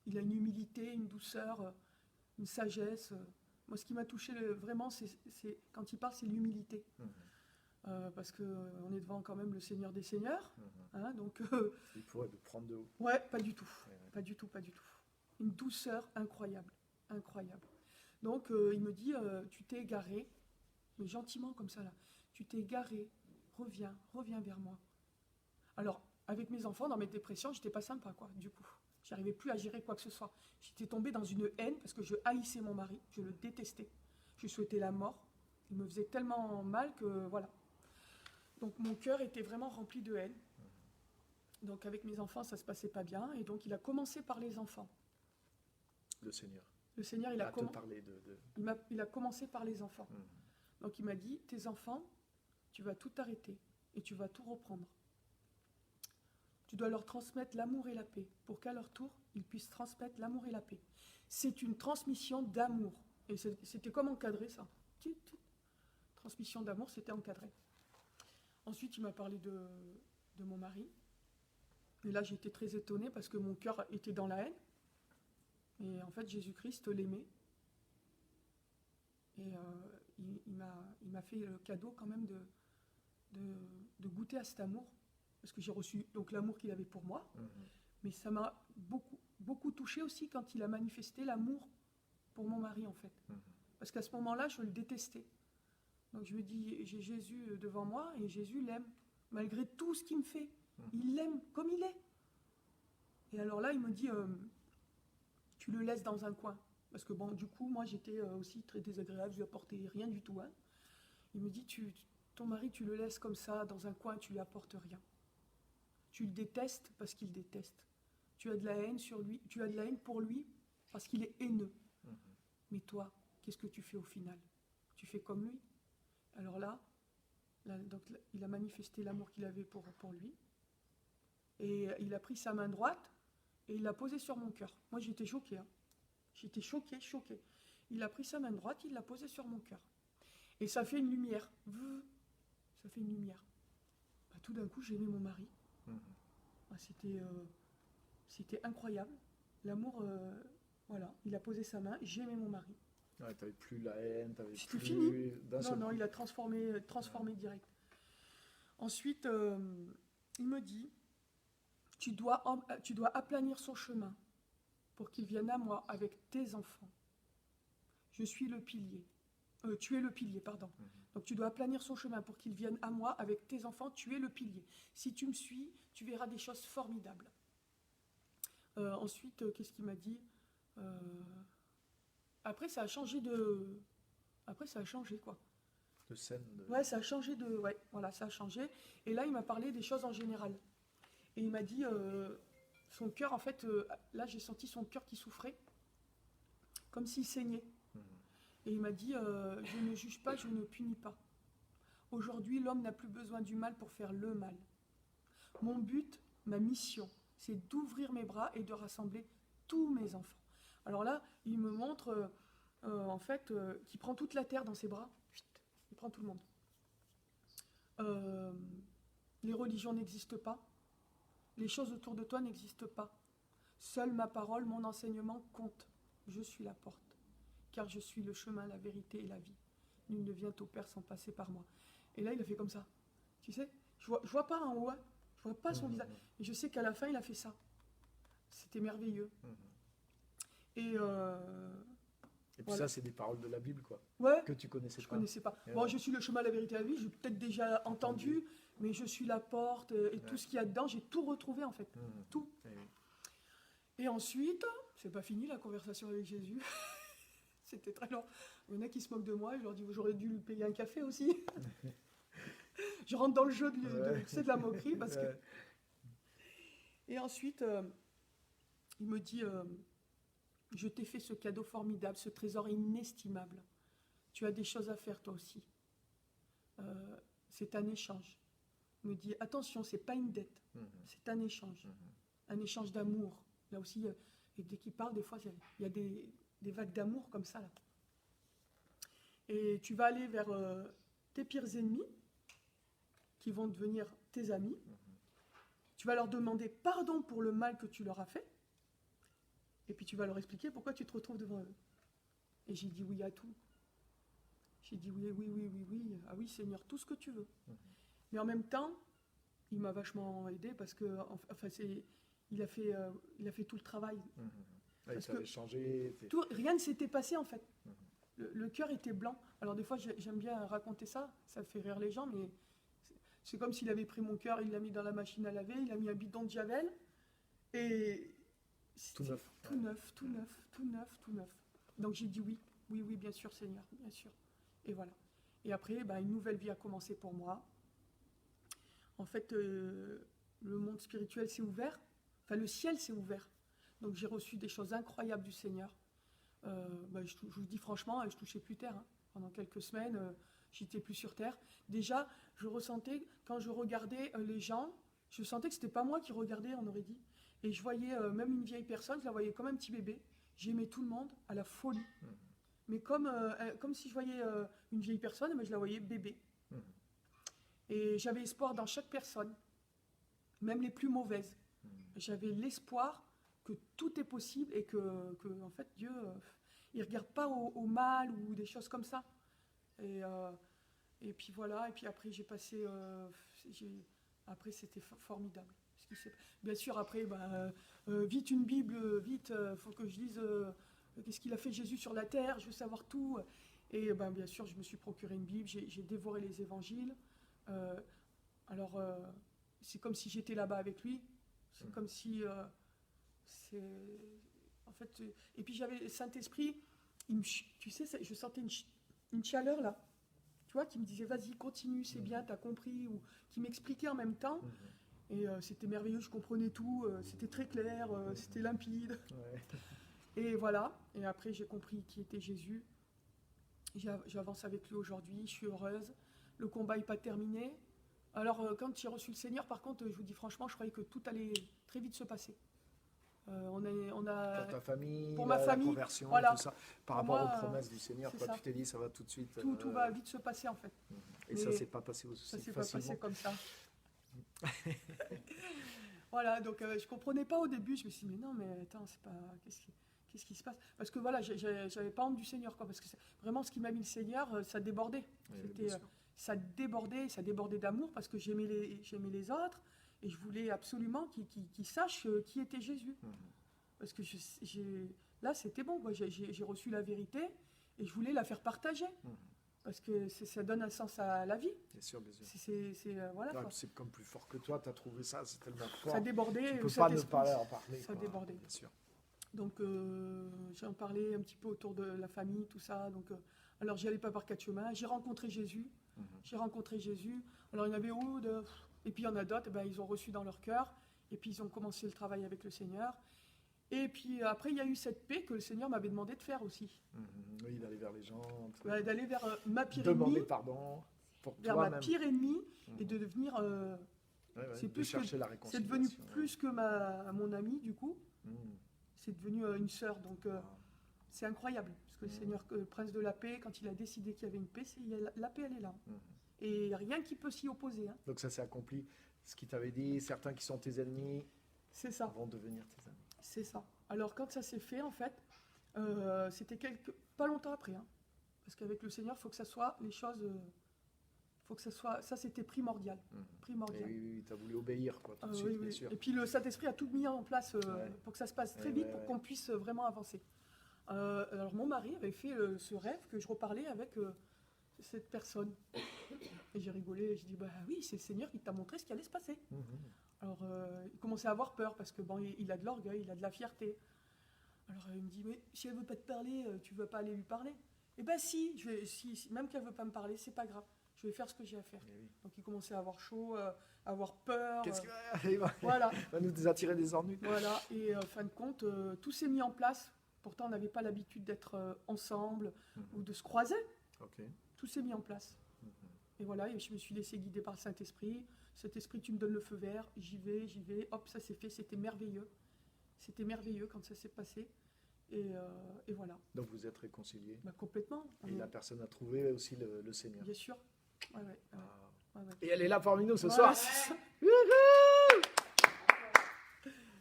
Il a une humilité, une douceur, une sagesse. Moi, ce qui m'a touché vraiment, c'est quand il parle, c'est l'humilité. Parce qu'on est devant quand même le Seigneur des Seigneurs. Hein, donc, il pourrait le prendre de haut. Ouais, pas du tout. Pas du tout. Une douceur incroyable. Donc, il me dit, tu t'es égaré, mais gentiment comme ça, là. Tu t'es égaré, reviens vers moi. Alors, avec mes enfants, dans mes dépressions, j'étais pas sympa, quoi, du coup. J'arrivais plus à gérer quoi que ce soit. J'étais tombée dans une haine parce que je haïssais mon mari, je le détestais. Je souhaitais la mort. Il me faisait tellement mal que voilà. Donc mon cœur était vraiment rempli de haine. Donc avec mes enfants, ça se passait pas bien. Et donc il a commencé par les enfants. Le Seigneur. Le Seigneur, il a commencé par les enfants. Donc il m'a dit, tes enfants, tu vas tout arrêter et tu vas tout reprendre. Tu dois leur transmettre l'amour et la paix, pour qu'à leur tour, ils puissent transmettre l'amour et la paix. C'est une transmission d'amour. Et c'était comme encadré, ça. Transmission d'amour, c'était encadré. Ensuite, il m'a parlé de mon mari. Et là, j'étais très étonnée parce que mon cœur était dans la haine. Et en fait, Jésus-Christ l'aimait. Et il m'a fait le cadeau quand même de goûter à cet amour. Parce que j'ai reçu donc l'amour qu'il avait pour moi, mais ça m'a beaucoup touchée aussi quand il a manifesté l'amour pour mon mari en fait. Parce qu'à ce moment-là, je le détestais. Donc je me dis, j'ai Jésus devant moi et Jésus l'aime, malgré tout ce qu'il me fait. Il l'aime comme il est. Et alors là, il me dit, tu le laisses dans un coin. Parce que bon, du coup, moi j'étais aussi très désagréable, je lui apportais rien du tout. Hein. Il me dit, ton mari, tu le laisses comme ça dans un coin, tu lui apportes rien. Tu le détestes parce qu'il déteste. Tu as de la haine sur lui, tu as de la haine pour lui parce qu'il est haineux. Mais toi, qu'est-ce que tu fais au final? Tu fais comme lui. Alors là, donc, il a manifesté l'amour qu'il avait pour lui. Et il a pris sa main droite et il l'a posée sur mon cœur. Moi, j'étais choquée. Hein. J'étais choquée, choquée. Il a pris sa main droite, il l'a posée sur mon cœur. Et ça fait une lumière. Ça fait une lumière. Bah, tout d'un coup, j'ai aimé mon mari. Mhm. Bah, c'était incroyable. L'amour, voilà, il a posé sa main, j'ai aimé mon mari. Ouais, t'avais plus la haine, t'avais C'était plus... fini. d'un seul Non, coup. il a transformé direct. Ensuite, il me dit, tu dois aplanir son chemin pour qu'il vienne à moi avec tes enfants. Je suis le pilier. Tu es le pilier, pardon. Mhm. Donc tu dois aplanir son chemin pour qu'il vienne à moi avec tes enfants. Tu es le pilier. Si tu me suis, tu verras des choses formidables. Ensuite, qu'est-ce qu'il m'a dit? Après, ça a changé quoi. De scène. Ouais, ça a changé de... Ouais, voilà, ça a changé. Et là, il m'a parlé des choses en général. Et il m'a dit, son cœur, en fait, là, j'ai senti son cœur qui souffrait, comme s'il saignait. Mhm. Et il m'a dit, je ne juge pas, je ne punis pas. Aujourd'hui, l'homme n'a plus besoin du mal pour faire le mal. Mon but, ma mission, c'est d'ouvrir mes bras et de rassembler tous mes enfants. Alors là, il me montre, en fait, qu'il prend toute la terre dans ses bras. Il prend tout le monde. Les religions n'existent pas. Les choses autour de toi n'existent pas. Seule ma parole, mon enseignement compte. Je suis la porte, car je suis le chemin, la vérité et la vie. Nul ne vient au Père sans passer par moi. Et là, il a fait comme ça. Tu sais, je vois pas en haut, hein. Je vois pas son visage. Et je sais qu'à la fin, il a fait ça. C'était merveilleux. Mhm. Et Et puis voilà. ça, c'est des paroles de la Bible, quoi, ouais, que tu connaissais je pas. connaissais pas. Et Bon, ouais. je suis le chemin, la vérité et la vie. J'ai peut-être déjà entendu, mais je suis la porte et tout Ouais. ce qu'il y a dedans. J'ai tout retrouvé en fait. Mhm. Tout. Eh oui. Et ensuite, c'est pas fini la conversation avec Jésus. C'était très long. Il y en a qui se moquent de moi et je leur dis j'aurais dû lui payer un café aussi. Je rentre dans le jeu Ouais. tu sais, de la moquerie parce que. Ouais. Et ensuite, il me dit je t'ai fait ce cadeau formidable, ce trésor inestimable. Tu as des choses à faire toi aussi. C'est un échange. Il me dit attention, c'est pas une dette, Mhm. c'est un échange. Mhm. Un échange d'amour. Là aussi, et dès qu'il parle, des fois, il y a des vagues d'amour comme ça. Là. Et tu vas aller vers tes pires ennemis, qui vont devenir tes amis. Tu vas leur demander pardon pour le mal que tu leur as fait. Et puis tu vas leur expliquer pourquoi tu te retrouves devant eux. Et j'ai dit oui à tout. J'ai dit oui, oui, oui, oui, oui. Ah oui, Seigneur, tout ce que tu veux. Mhm. Mais en même temps, il m'a vachement aidé parce que, enfin, il a fait tout le travail. Mhm. Ouais, Parce ça avait que changé. Rien ne s'était passé en fait. Mhm. Le cœur était blanc. Alors des fois, j'aime bien raconter ça. Ça fait rire les gens, mais c'est comme s'il avait pris mon cœur, il l'a mis dans la machine à laver, il a mis un bidon de javel et Tout neuf. tout neuf, tout neuf, tout neuf, tout neuf. Donc j'ai dit oui, oui, oui, bien sûr, Seigneur, bien sûr. Et voilà. Et après, ben, une nouvelle vie a commencé pour moi. En fait, le monde spirituel s'est ouvert. Enfin, le ciel s'est ouvert. Donc j'ai reçu des choses incroyables du Seigneur. Ben, je vous dis franchement, je touchais plus terre. Hein. Pendant quelques semaines, j'étais plus sur terre. Déjà, je ressentais, quand je regardais les gens, je sentais que c'était pas moi qui regardais, on aurait dit. Et je voyais même une vieille personne, je la voyais comme un petit bébé. J'aimais tout le monde à la folie. Mhm. Mais comme si je voyais une vieille personne, mais je la voyais bébé. Mhm. Et j'avais espoir dans chaque personne, même les plus mauvaises. Mhm. J'avais l'espoir que tout est possible et que en fait, Dieu, il ne regarde pas au mal ou des choses comme ça. Et puis voilà, et puis après, j'ai passé... après, c'était formidable. Ce qui bien sûr, après, vite une Bible, vite, faut que je lise qu'est-ce qu'il a fait Jésus sur la terre, je veux savoir tout. Et bien sûr, je me suis procuré une Bible, j'ai dévoré les évangiles. Alors, c'est comme si j'étais là-bas avec lui. C'est comme si... en fait, et puis j'avais le Saint-Esprit, tu sais, je sentais une chaleur là, tu vois, qui me disait vas-y, continue, c'est bien, t'as compris, ou qui m'expliquait en même temps. Et c'était merveilleux, je comprenais tout, c'était très clair, c'était limpide. Ouais. Et voilà, et après j'ai compris qui était Jésus. J'avance avec lui aujourd'hui, je suis heureuse. Le combat n'est pas terminé. Alors quand j'ai reçu le Seigneur, par contre, je vous dis franchement, je croyais que tout allait très vite se passer. On a Pour ta famille, pour ma la famille, conversion, voilà. tout ça. Par Pour rapport moi, aux promesses du Seigneur, c'est quoi, ça. tu t'es dit, ça va tout de suite. tout va vite se passer en fait. Et ça, Mais c'est pas passé aussi Ça s'est pas facilement. passé comme ça. Voilà, donc je comprenais pas au début. Je me suis dit, mais non, mais attends, c'est pas. Qu'est-ce qui se passe? Parce que voilà, j'avais pas honte du Seigneur, quoi. Parce que vraiment, ce qui m'a mis le Seigneur, ça débordait. Oui, C'était, bien sûr. ça débordait d'amour parce que j'aimais les autres et je voulais absolument qu'ils sachent qui était Jésus. Mhm. Parce que là, c'était bon, quoi. J'ai reçu la vérité et je voulais la faire partager. Mhm. Parce que ça donne un sens à la vie. Bien sûr, bien sûr. Voilà, Ouais, quoi. c'est comme plus fort que toi, tu as trouvé ça, c'est tellement fort. Ça débordait. Tu le peux pas ne Saint-Esprit, pas en parler. ça quoi, débordait. Bien sûr. Donc j'en parlais un petit peu autour de la famille, tout ça. Donc, alors j'y allais pas par quatre chemins. J'ai rencontré Jésus. Mhm. J'ai rencontré Jésus. Alors il y en avait et puis il y en a d'autres, ils ont reçu dans leur cœur. Et puis ils ont commencé le travail avec le Seigneur. Et puis après, il y a eu cette paix que le Seigneur m'avait demandé de faire aussi. Mhm. Oui, d'aller vers les gens. D'aller vers ma pire Demander ennemie, pardon pour vers ma toi-même. pire ennemie, et Mhm. de devenir... Ouais, c'est de plus chercher la c'est réconciliation. devenu plus que mon ami, du coup. Mhm. C'est devenu une sœur. Donc Ah. c'est incroyable. Parce que le Mhm. Seigneur, le prince de la paix, quand il a décidé qu'il y avait une paix, la paix, elle est là. Mhm. Et il n'y a rien qui peut s'y opposer. Hein. Donc ça s'est accompli. Ce qu'il t'avait dit, certains qui sont tes ennemis C'est ça. vont devenir tes amis. C'est ça. Alors quand ça s'est fait, en fait, c'était pas longtemps après. Hein. Parce qu'avec le Seigneur, il faut que ça soit les choses... faut que ça soit... Ça, c'était primordial. Mhm. Primordial. Et oui, tu as voulu obéir quoi, tout de Oui, suite, oui. bien sûr. Et puis le Saint-Esprit a tout mis en place Ouais. pour que ça se passe très Ouais, vite, ouais, pour ouais. qu'on puisse vraiment avancer. Alors mon mari avait fait ce rêve que je reparlais avec cette personne. Et j'ai rigolé, et je dis, bah oui, c'est le Seigneur qui t'a montré ce qui allait se passer. Mhm. Alors il commençait à avoir peur parce que bon, il a de l'orgueil, il a de la fierté. Alors il me dit, mais si elle veut pas te parler, tu veux pas aller lui parler? Eh ben si, même qu'elle veut pas me parler, c'est pas grave. Je vais faire ce que j'ai à faire. Eh oui. Donc il commençait à avoir chaud, à avoir peur. Qu'est-ce qu'il va Voilà. va nous attirer des ennuis? Voilà, et en fin de compte, tout s'est mis en place. Pourtant, on n'avait pas l'habitude d'être ensemble Mhm. ou de se croiser. Ok. Tout s'est mis en place. Mhm. Et voilà, et je me suis laissé guider par le Saint-Esprit. Saint-Esprit, tu me donnes le feu vert, j'y vais. Hop, ça s'est fait, c'était merveilleux. C'était merveilleux quand ça s'est passé. Et voilà, Donc vous êtes réconciliés. complètement. Et la personne a trouvé aussi le Seigneur. Bien sûr. Ouais, ouais, Ah. ouais, ouais. Et elle est là parmi nous ce Voilà, soir. c'est ça.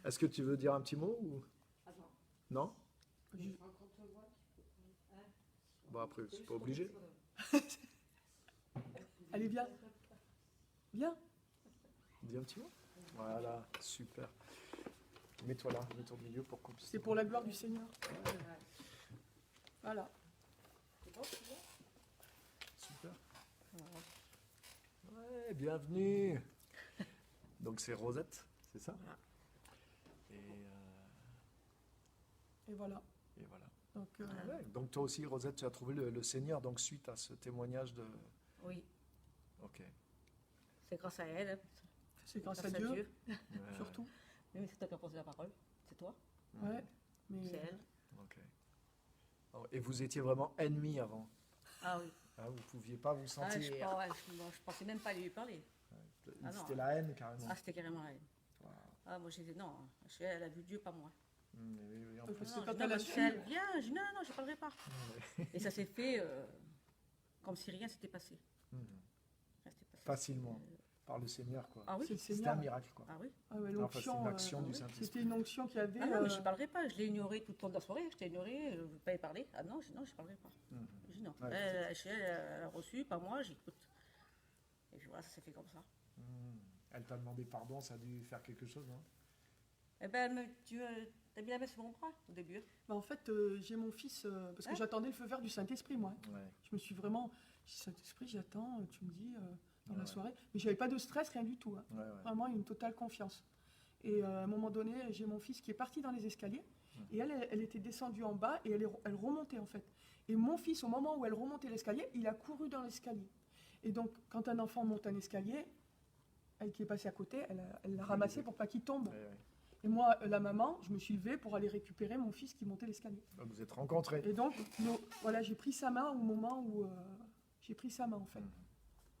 Est-ce que tu veux dire un petit mot ou Attends, non? Je- quand on te voit, tu peux- hein? Bon après c'est pas obligé. Allez, viens. Viens. Dis un petit mot. Voilà, super. Mets-toi là, mets-toi au milieu pour qu'on puisse. C'est pour la gloire du Seigneur. Voilà. C'est bon, c'est bon? Super. Ouais, bienvenue. Donc c'est Rosette, c'est ça? Voilà. Et voilà. Et voilà. Donc, Ouais, donc toi aussi Rosette, tu as trouvé le Seigneur donc suite à ce témoignage de. Oui, Ok. c'est grâce à elle, hein. c'est grâce à Dieu, Ouais, surtout. Oui, c'est toi qui as posé la parole, c'est toi, ouais. Ouais. Mais c'est elle. Ok. Alors, et vous étiez vraiment ennemis avant. Ah oui, Hein, vous ne pouviez pas vous ah, sentir. je pensais même pas lui parler. Ah non. C'était la haine carrément. Ah, c'était carrément elle. Wow. Ah, moi j'ai dit non, elle a vu Dieu, pas moi. Oui, oui, en Parce plus. que Non, quand je dis, elle non, a même su- si elle vient, je dis non, non, je ne parlerai pas. Et ça s'est fait comme si rien s'était passé. Mhm. Rien s'était passé. Facilement. Par le Seigneur quoi. Ah oui, c'est le C'était un Seigneur. miracle quoi. ah oui. Ah ouais, Enfin, c'est l'onction, une action du oui, Saint-Esprit. c'était une onction qu'il y avait. Ah non, mais je ne parlerai pas, je l'ai ignoré tout au long de la soirée, je t'ai ignoré, je ne veux pas y parler. Ah non, je ne parlerai pas. Mhm. Je dis non. Ouais, Elle a reçu, pas moi, j'écoute. Et puis voilà, ça s'est fait comme ça. Mhm. Elle t'a demandé pardon, ça a dû faire quelque chose, non? Eh ben, tu as mis la main sur mon bras au début. Bah, en fait, j'ai mon fils, parce que Hein j'attendais le feu vert du Saint-Esprit, moi. Ouais. Je me suis vraiment... Je dis, Saint-Esprit, j'attends, tu me dis, dans la Ouais. soirée. Mais j'avais pas de stress, rien du tout. Hein. Ouais, ouais. Vraiment une totale confiance. Et à un moment donné, j'ai mon fils qui est parti dans les escaliers. Et elle était descendue en bas et elle remontait, en fait. Et mon fils, au moment où elle remontait l'escalier, il a couru dans l'escalier. Et donc, quand un enfant monte un escalier, elle qui est passée à côté, elle l'a ramassé pour pas qu'il tombe. Ouais, ouais. Et moi, la maman, je me suis levée pour aller récupérer mon fils qui montait l'escalier. Donc, vous êtes rencontrés. Et donc, voilà, j'ai pris sa main au moment où... j'ai pris sa main, en fait. Mhm.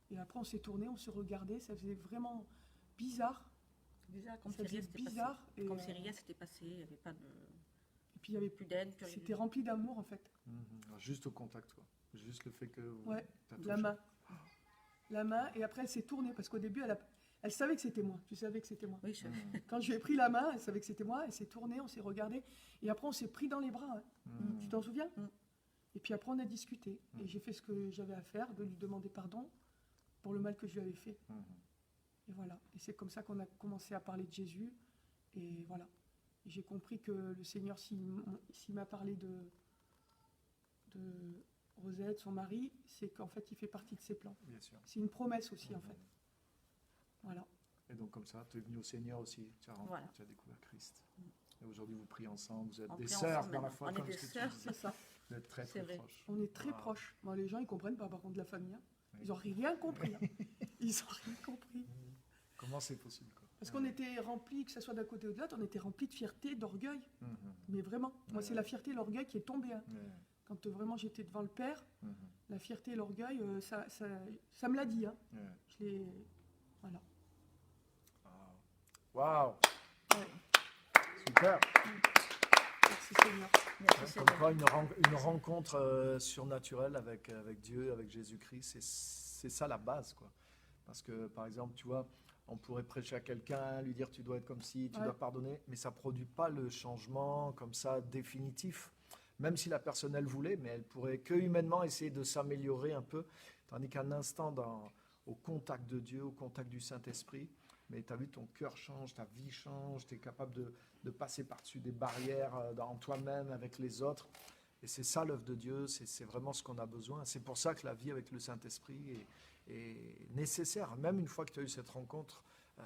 Et après, on s'est tourné, on se regardait, ça faisait vraiment bizarre. bizarre, comme Ça si rien faisait s'était passé. bizarre. Et, Comme si rien s'était passé, il n'y avait pas de... et puis il y avait plus d'aide, plus rien. c'était rempli d'amour en fait. Juste au contact, quoi. Juste le fait que Ouais, t'as la touché. main. La main, et après elle s'est tournée parce qu'au début elle savait que c'était moi. Tu savais que c'était moi. Oui, Quand je lui ai pris la main, elle savait que c'était moi, elle s'est tournée, on s'est regardé, et après on s'est pris dans les bras. Hein. Tu t'en souviens? Et puis après on a discuté, et j'ai fait ce que j'avais à faire, de lui demander pardon pour le mal que je lui avais fait. Et voilà, et c'est comme ça qu'on a commencé à parler de Jésus, et voilà. Et j'ai compris que le Seigneur, s'il m'a parlé de Rosette, son mari, c'est qu'en fait il fait partie de ses plans. Bien sûr. C'est une promesse aussi en fait. Voilà. Et donc comme ça, tu es venu au Seigneur aussi, tu as découvert Christ. Et aujourd'hui, vous priez ensemble, vous êtes On des prie sœurs ensemble dans la maintenant. foi, On est comme des ce que tu sœurs, dis. C'est ça. Vous êtes très C'est très vrai. proches. On est très Wow. proches. Bon, les gens, ils comprennent pas, par contre, de la famille. Hein. Oui. Ils n'ont rien compris. Hein. Ils n'ont rien compris. Comment c'est possible, quoi? Parce qu'on était remplis, que ce soit d'un côté ou de l'autre, on était remplis de fierté, d'orgueil. Mais vraiment, moi, c'est la fierté et l'orgueil qui est tombé. Hein. Quand vraiment j'étais devant le Père, la fierté et l'orgueil, ça me l'a dit. Hein. Je l'ai... Voilà. Waouh! Ouais. Super! Merci Seigneur. Merci, Comme Seigneur. quoi, une rencontre surnaturelle avec Dieu, avec Jésus-Christ, c'est ça la base, quoi. Parce que, par exemple, tu vois, on pourrait prêcher à quelqu'un, lui dire tu dois être comme ci, tu Ouais. dois pardonner, mais ça ne produit pas le changement comme ça définitif. Même si la personne, elle voulait, mais elle pourrait que humainement essayer de s'améliorer un peu. Tandis qu'un instant au contact de Dieu, au contact du Saint-Esprit, mais tu as vu, ton cœur change, ta vie change, tu es capable de passer par-dessus des barrières en toi-même, avec les autres. Et c'est ça l'œuvre de Dieu, c'est vraiment ce qu'on a besoin. C'est pour ça que la vie avec le Saint-Esprit est nécessaire. Même une fois que tu as eu cette rencontre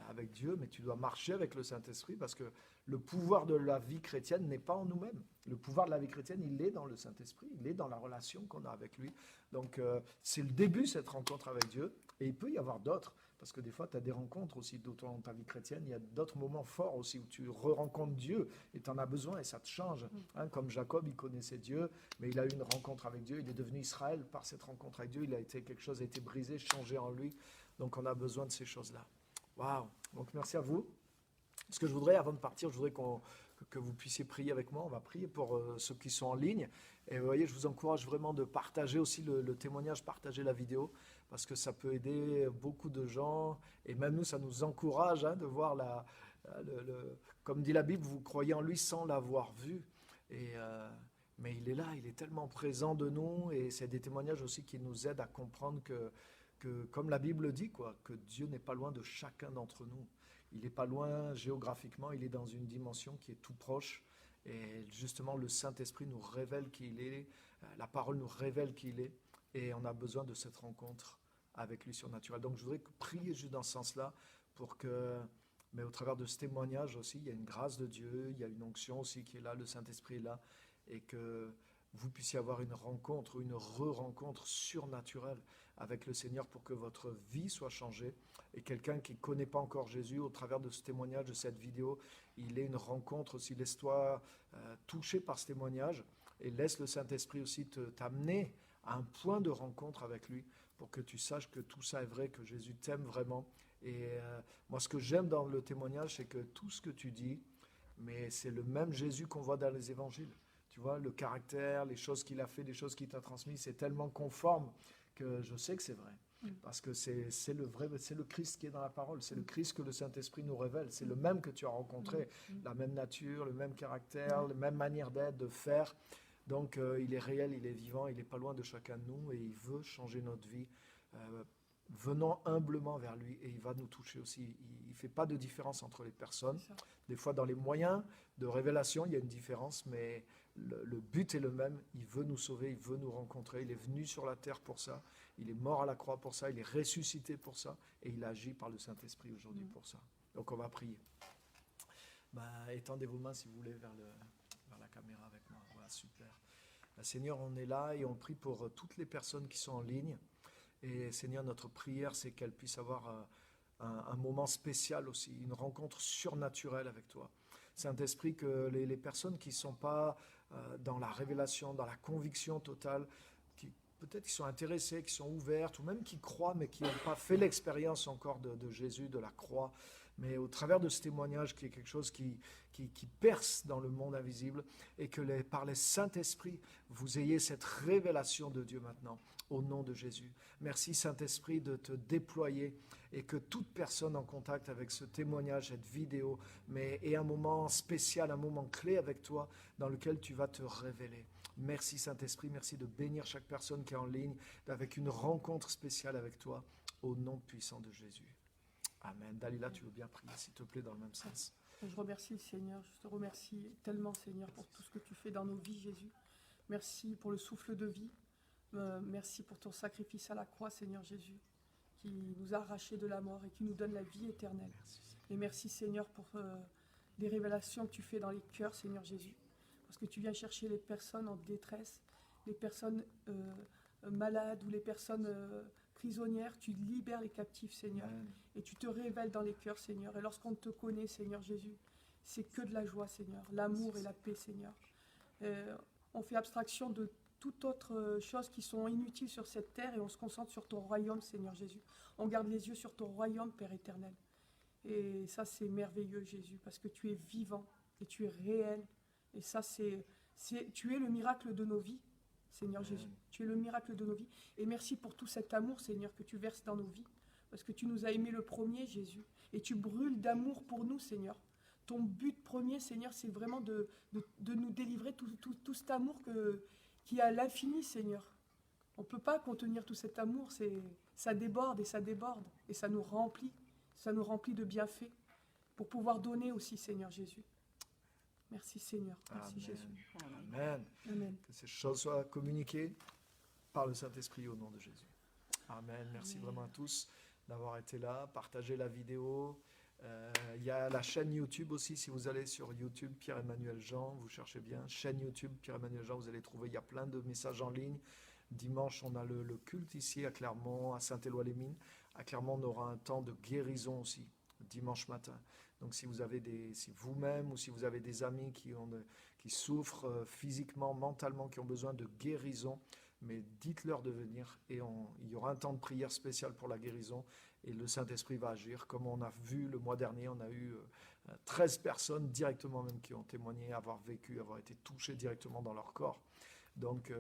avec Dieu, mais tu dois marcher avec le Saint-Esprit parce que le pouvoir de la vie chrétienne n'est pas en nous-mêmes. Le pouvoir de la vie chrétienne, il est dans le Saint-Esprit, il est dans la relation qu'on a avec lui. Donc c'est le début, cette rencontre avec Dieu, et il peut y avoir d'autres. Parce que des fois, tu as des rencontres aussi dans ta vie chrétienne. Il y a d'autres moments forts aussi où tu re-rencontres Dieu et tu en as besoin et ça te change. Hein, comme Jacob, il connaissait Dieu, mais il a eu une rencontre avec Dieu. Il est devenu Israël par cette rencontre avec Dieu. Quelque chose a été brisé, changé en lui. Donc, on a besoin de ces choses-là. Waouh! Donc, merci à vous. Ce que je voudrais, avant de partir, je voudrais que vous puissiez prier avec moi. On va prier pour ceux qui sont en ligne. Et vous voyez, je vous encourage vraiment de partager aussi le témoignage, partager la vidéo, parce que ça peut aider beaucoup de gens. Et même nous, ça nous encourage de voir comme dit la Bible, vous croyez en lui sans l'avoir vu. Mais il est là, il est tellement présent de nous. Et c'est des témoignages aussi qui nous aident à comprendre que comme la Bible dit, quoi, que Dieu n'est pas loin de chacun d'entre nous. Il n'est pas loin géographiquement, il est dans une dimension qui est tout proche. Et justement, le Saint-Esprit nous révèle qui il est, la parole nous révèle qui il est, et on a besoin de cette rencontre avec lui surnaturel. Donc je voudrais prier juste dans ce sens-là, mais au travers de ce témoignage aussi, il y a une grâce de Dieu, il y a une onction aussi qui est là, le Saint-Esprit est là, et que vous puissiez avoir une rencontre, une re-rencontre surnaturelle avec le Seigneur pour que votre vie soit changée. Et quelqu'un qui ne connaît pas encore Jésus, au travers de ce témoignage, de cette vidéo, il ait une rencontre aussi. Laisse-toi toucher par ce témoignage et laisse le Saint-Esprit aussi t'amener à un point de rencontre avec lui pour que tu saches que tout ça est vrai, que Jésus t'aime vraiment. Et moi, ce que j'aime dans le témoignage, c'est que tout ce que tu dis, mais c'est le même Jésus qu'on voit dans les évangiles. Tu vois, le caractère, les choses qu'il a fait, les choses qu'il t'a transmises, c'est tellement conforme que je sais que c'est vrai. Parce que c'est le Christ qui est dans la parole, c'est le Christ que le Saint-Esprit nous révèle, c'est le même que tu as rencontré, la même nature, le même caractère, la même manière d'être, de faire. Donc il est réel, il est vivant, il n'est pas loin de chacun de nous et il veut changer notre vie. Venons humblement vers lui et il va nous toucher aussi. Il ne fait pas de différence entre les personnes. Des fois, dans les moyens de révélation, il y a une différence, mais le but est le même. Il veut nous sauver, il veut nous rencontrer. Il est venu sur la terre pour ça. Il est mort à la croix pour ça. Il est ressuscité pour ça. Et il agit par le Saint-Esprit aujourd'hui pour ça. Donc, on va prier. Étendez vos mains, si vous voulez, vers la caméra avec moi. Voilà, super. Seigneur, on est là et on prie pour toutes les personnes qui sont en ligne. Et Seigneur, notre prière, c'est qu'elles puissent avoir un moment spécial aussi, une rencontre surnaturelle avec toi. Saint-Esprit, que les personnes qui ne sont pas dans la révélation, dans la conviction totale, qui peut-être qui sont intéressées, qui sont ouvertes, ou même qui croient, mais qui n'ont pas fait l'expérience encore de Jésus, de la croix, mais au travers de ce témoignage qui est quelque chose qui perce dans le monde invisible, et que par les Saint-Esprit, vous ayez cette révélation de Dieu maintenant, au nom de Jésus. Merci Saint-Esprit de te déployer, et que toute personne en contact avec ce témoignage, cette vidéo, ait un moment spécial, un moment clé avec toi, dans lequel tu vas te révéler. Merci Saint-Esprit, merci de bénir chaque personne qui est en ligne, avec une rencontre spéciale avec toi, au nom puissant de Jésus. Amen. Dalila, tu veux bien prier, s'il te plaît, dans le même sens. Je remercie le Seigneur, je te remercie tellement Seigneur pour tout ce que tu fais dans nos vies Jésus. Merci pour le souffle de vie, merci pour ton sacrifice à la croix Seigneur Jésus, qui nous a arrachés de la mort et qui nous donne la vie éternelle. Et merci Seigneur pour les révélations que tu fais dans les cœurs Seigneur Jésus, parce que tu viens chercher les personnes en détresse, les personnes malades ou les personnes prisonnières, tu libères les captifs Seigneur. Amen. Et tu te révèles dans les cœurs, Seigneur. Et lorsqu'on te connaît, Seigneur Jésus, c'est que de la joie, Seigneur. L'amour et la paix, Seigneur. On fait abstraction de toute autre chose qui sont inutiles sur cette terre et on se concentre sur ton royaume, Seigneur Jésus. On garde les yeux sur ton royaume, Père éternel. Et ça, c'est merveilleux, Jésus, parce que tu es vivant et tu es réel. Et ça, tu es le miracle de nos vies, Seigneur Jésus. Tu es le miracle de nos vies. Et merci pour tout cet amour, Seigneur, que tu verses dans nos vies. Parce que tu nous as aimés le premier, Jésus. Et tu brûles d'amour pour nous, Seigneur. Ton but premier, Seigneur, c'est vraiment de nous délivrer tout cet amour qui est à l'infini, Seigneur. On ne peut pas contenir tout cet amour. Ça déborde et ça déborde. Et ça nous remplit. Ça nous remplit de bienfaits. Pour pouvoir donner aussi, Seigneur Jésus. Merci, Seigneur. Merci, Amen. Jésus. Amen. Amen. Que ces choses soient communiquées par le Saint-Esprit au nom de Jésus. Amen. Merci vraiment à tous d'avoir été là. Partagez la vidéo. Il y a la chaîne YouTube aussi. Si vous allez sur YouTube, Pierre-Emmanuel Jean, vous cherchez bien. Chaîne YouTube, Pierre-Emmanuel Jean, vous allez trouver. Il y a plein de messages en ligne. Dimanche, on a le culte ici à Clermont, à Saint-Éloi-les-Mines. À Clermont, on aura un temps de guérison aussi, dimanche matin. Donc si vous avez si vous-même ou si vous avez des amis qui souffrent physiquement, mentalement, qui ont besoin de guérison, mais dites-leur de venir et il y aura un temps de prière spécial pour la guérison et le Saint-Esprit va agir. Comme on a vu le mois dernier, on a eu 13 personnes directement même qui ont témoigné avoir vécu, avoir été touchées directement dans leur corps. Donc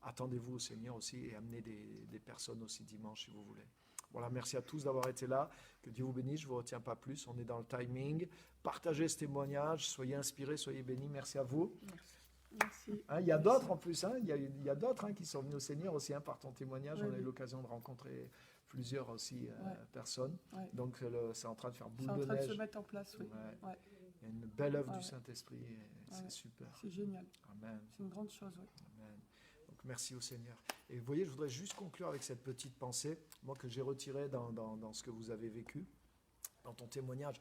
attendez-vous au Seigneur aussi et amenez des personnes aussi dimanche si vous voulez. Voilà, merci à tous d'avoir été là. Que Dieu vous bénisse, je ne vous retiens pas plus. On est dans le timing. Partagez ce témoignage, soyez inspirés, soyez bénis. Merci à vous. Merci. Il y a d'autres en plus, il y a d'autres qui sont venus au Seigneur aussi par ton témoignage. Oui, On a eu oui. l'occasion de rencontrer plusieurs aussi personnes. Ouais. Donc c'est en train de faire C'est boule en de train de neige. se mettre en place, oui. Ouais. Ouais. Il y a une belle œuvre Ouais. du Saint-Esprit et c'est Ouais. super. C'est génial. Amen. C'est une grande chose, oui. Amen. Donc merci au Seigneur. Et vous voyez, je voudrais juste conclure avec cette petite pensée, moi que j'ai retirée dans ce que vous avez vécu, dans ton témoignage.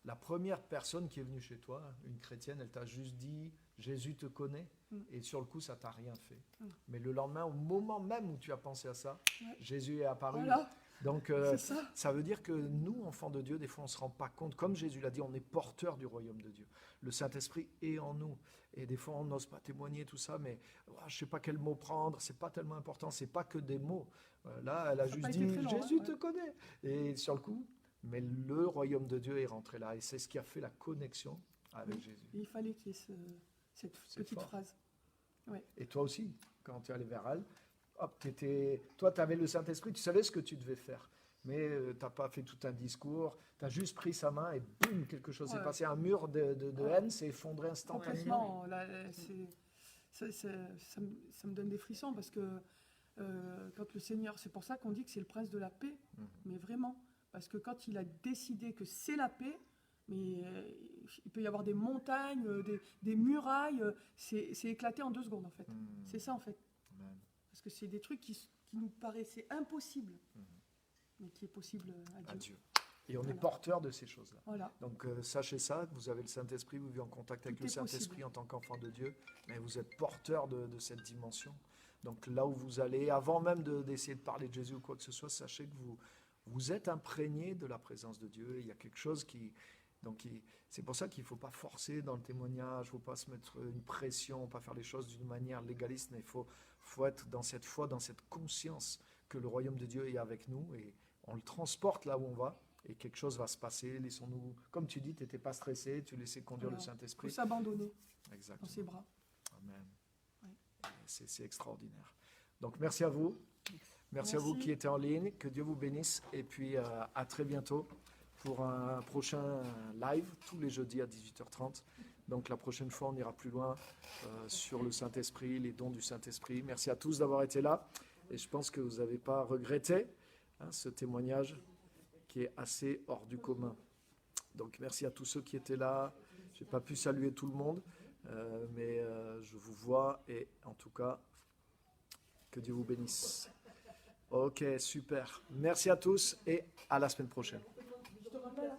La première personne qui est venue chez toi, une chrétienne, elle t'a juste dit « Jésus te connaît » et sur le coup, ça t'a rien fait. Mais le lendemain, au moment même où tu as pensé à ça, Ouais. Jésus est apparu. Voilà, Donc c'est ça. ça veut dire que nous, enfants de Dieu, des fois on ne se rend pas compte, comme Jésus l'a dit, on est porteurs du royaume de Dieu. Le Saint-Esprit est en nous. Et des fois on n'ose pas témoigner tout ça, mais je ne sais pas quel mot prendre, c'est pas tellement important, c'est pas que des mots. Là, elle a Ça a juste pas été dit très long, Jésus hein, te connaît. Et sur le coup, mais le royaume de Dieu est rentré là. Et c'est ce qui a fait la connexion avec Jésus. Et il fallait qu'il y ait cette C'est petite fort. phrase. Et toi aussi, quand tu es allé vers elle, hop, toi tu avais le Saint-Esprit, tu savais ce que tu devais faire. Mais tu n'as pas fait tout un discours, tu as juste pris sa main et boum, quelque chose s'est Ouais. passé. Un mur de haine s'est effondré instantanément. Complètement. Là, ça me donne des frissons parce que quand le Seigneur, c'est pour ça qu'on dit que c'est le prince de la paix, mais vraiment. Parce que quand il a décidé que c'est la paix, mais il peut y avoir des montagnes, des murailles, c'est éclaté en 2 secondes en fait. C'est ça en fait. Amen. Parce que c'est des trucs qui nous paraissaient impossibles, mais qui est possible à À Dieu. Dieu. Et on est Voilà. porteur de ces choses-là. Voilà. Donc sachez ça, que vous avez le Saint-Esprit, vous vivez en contact avec Tout le est Saint-Esprit possible. en tant qu'enfant de Dieu, mais vous êtes porteur de cette dimension. Donc là où vous allez, avant même d'essayer de parler de Jésus ou quoi que ce soit, sachez que vous êtes imprégné de la présence de Dieu. Il y a quelque chose c'est pour ça qu'il ne faut pas forcer dans le témoignage, il ne faut pas se mettre une pression, pas faire les choses d'une manière légaliste, mais il faut être dans cette foi, dans cette conscience que le royaume de Dieu est avec nous et on le transporte là où on va. et quelque chose va se passer. Laissons-nous, comme tu dis, tu n'étais pas stressé, tu laissais conduire le Il faut Saint-Esprit. s'abandonner dans Exactement. ses bras. Amen. Ouais. C'est extraordinaire. Donc merci à vous. Merci à vous Merci. qui étiez en ligne. Que Dieu vous bénisse. Et puis à très bientôt pour un prochain live tous les jeudis à 18h30. Donc la prochaine fois, on ira plus loin sur le Saint-Esprit, les dons du Saint-Esprit. Merci à tous d'avoir été là. Et je pense que vous n'avez pas regretté ce témoignage qui est assez hors du commun. Donc merci à tous ceux qui étaient là. Je n'ai pas pu saluer tout le monde, mais je vous vois et en tout cas, que Dieu vous bénisse. Ok, super. Merci à tous et à la semaine prochaine. Je te rappelle, hein.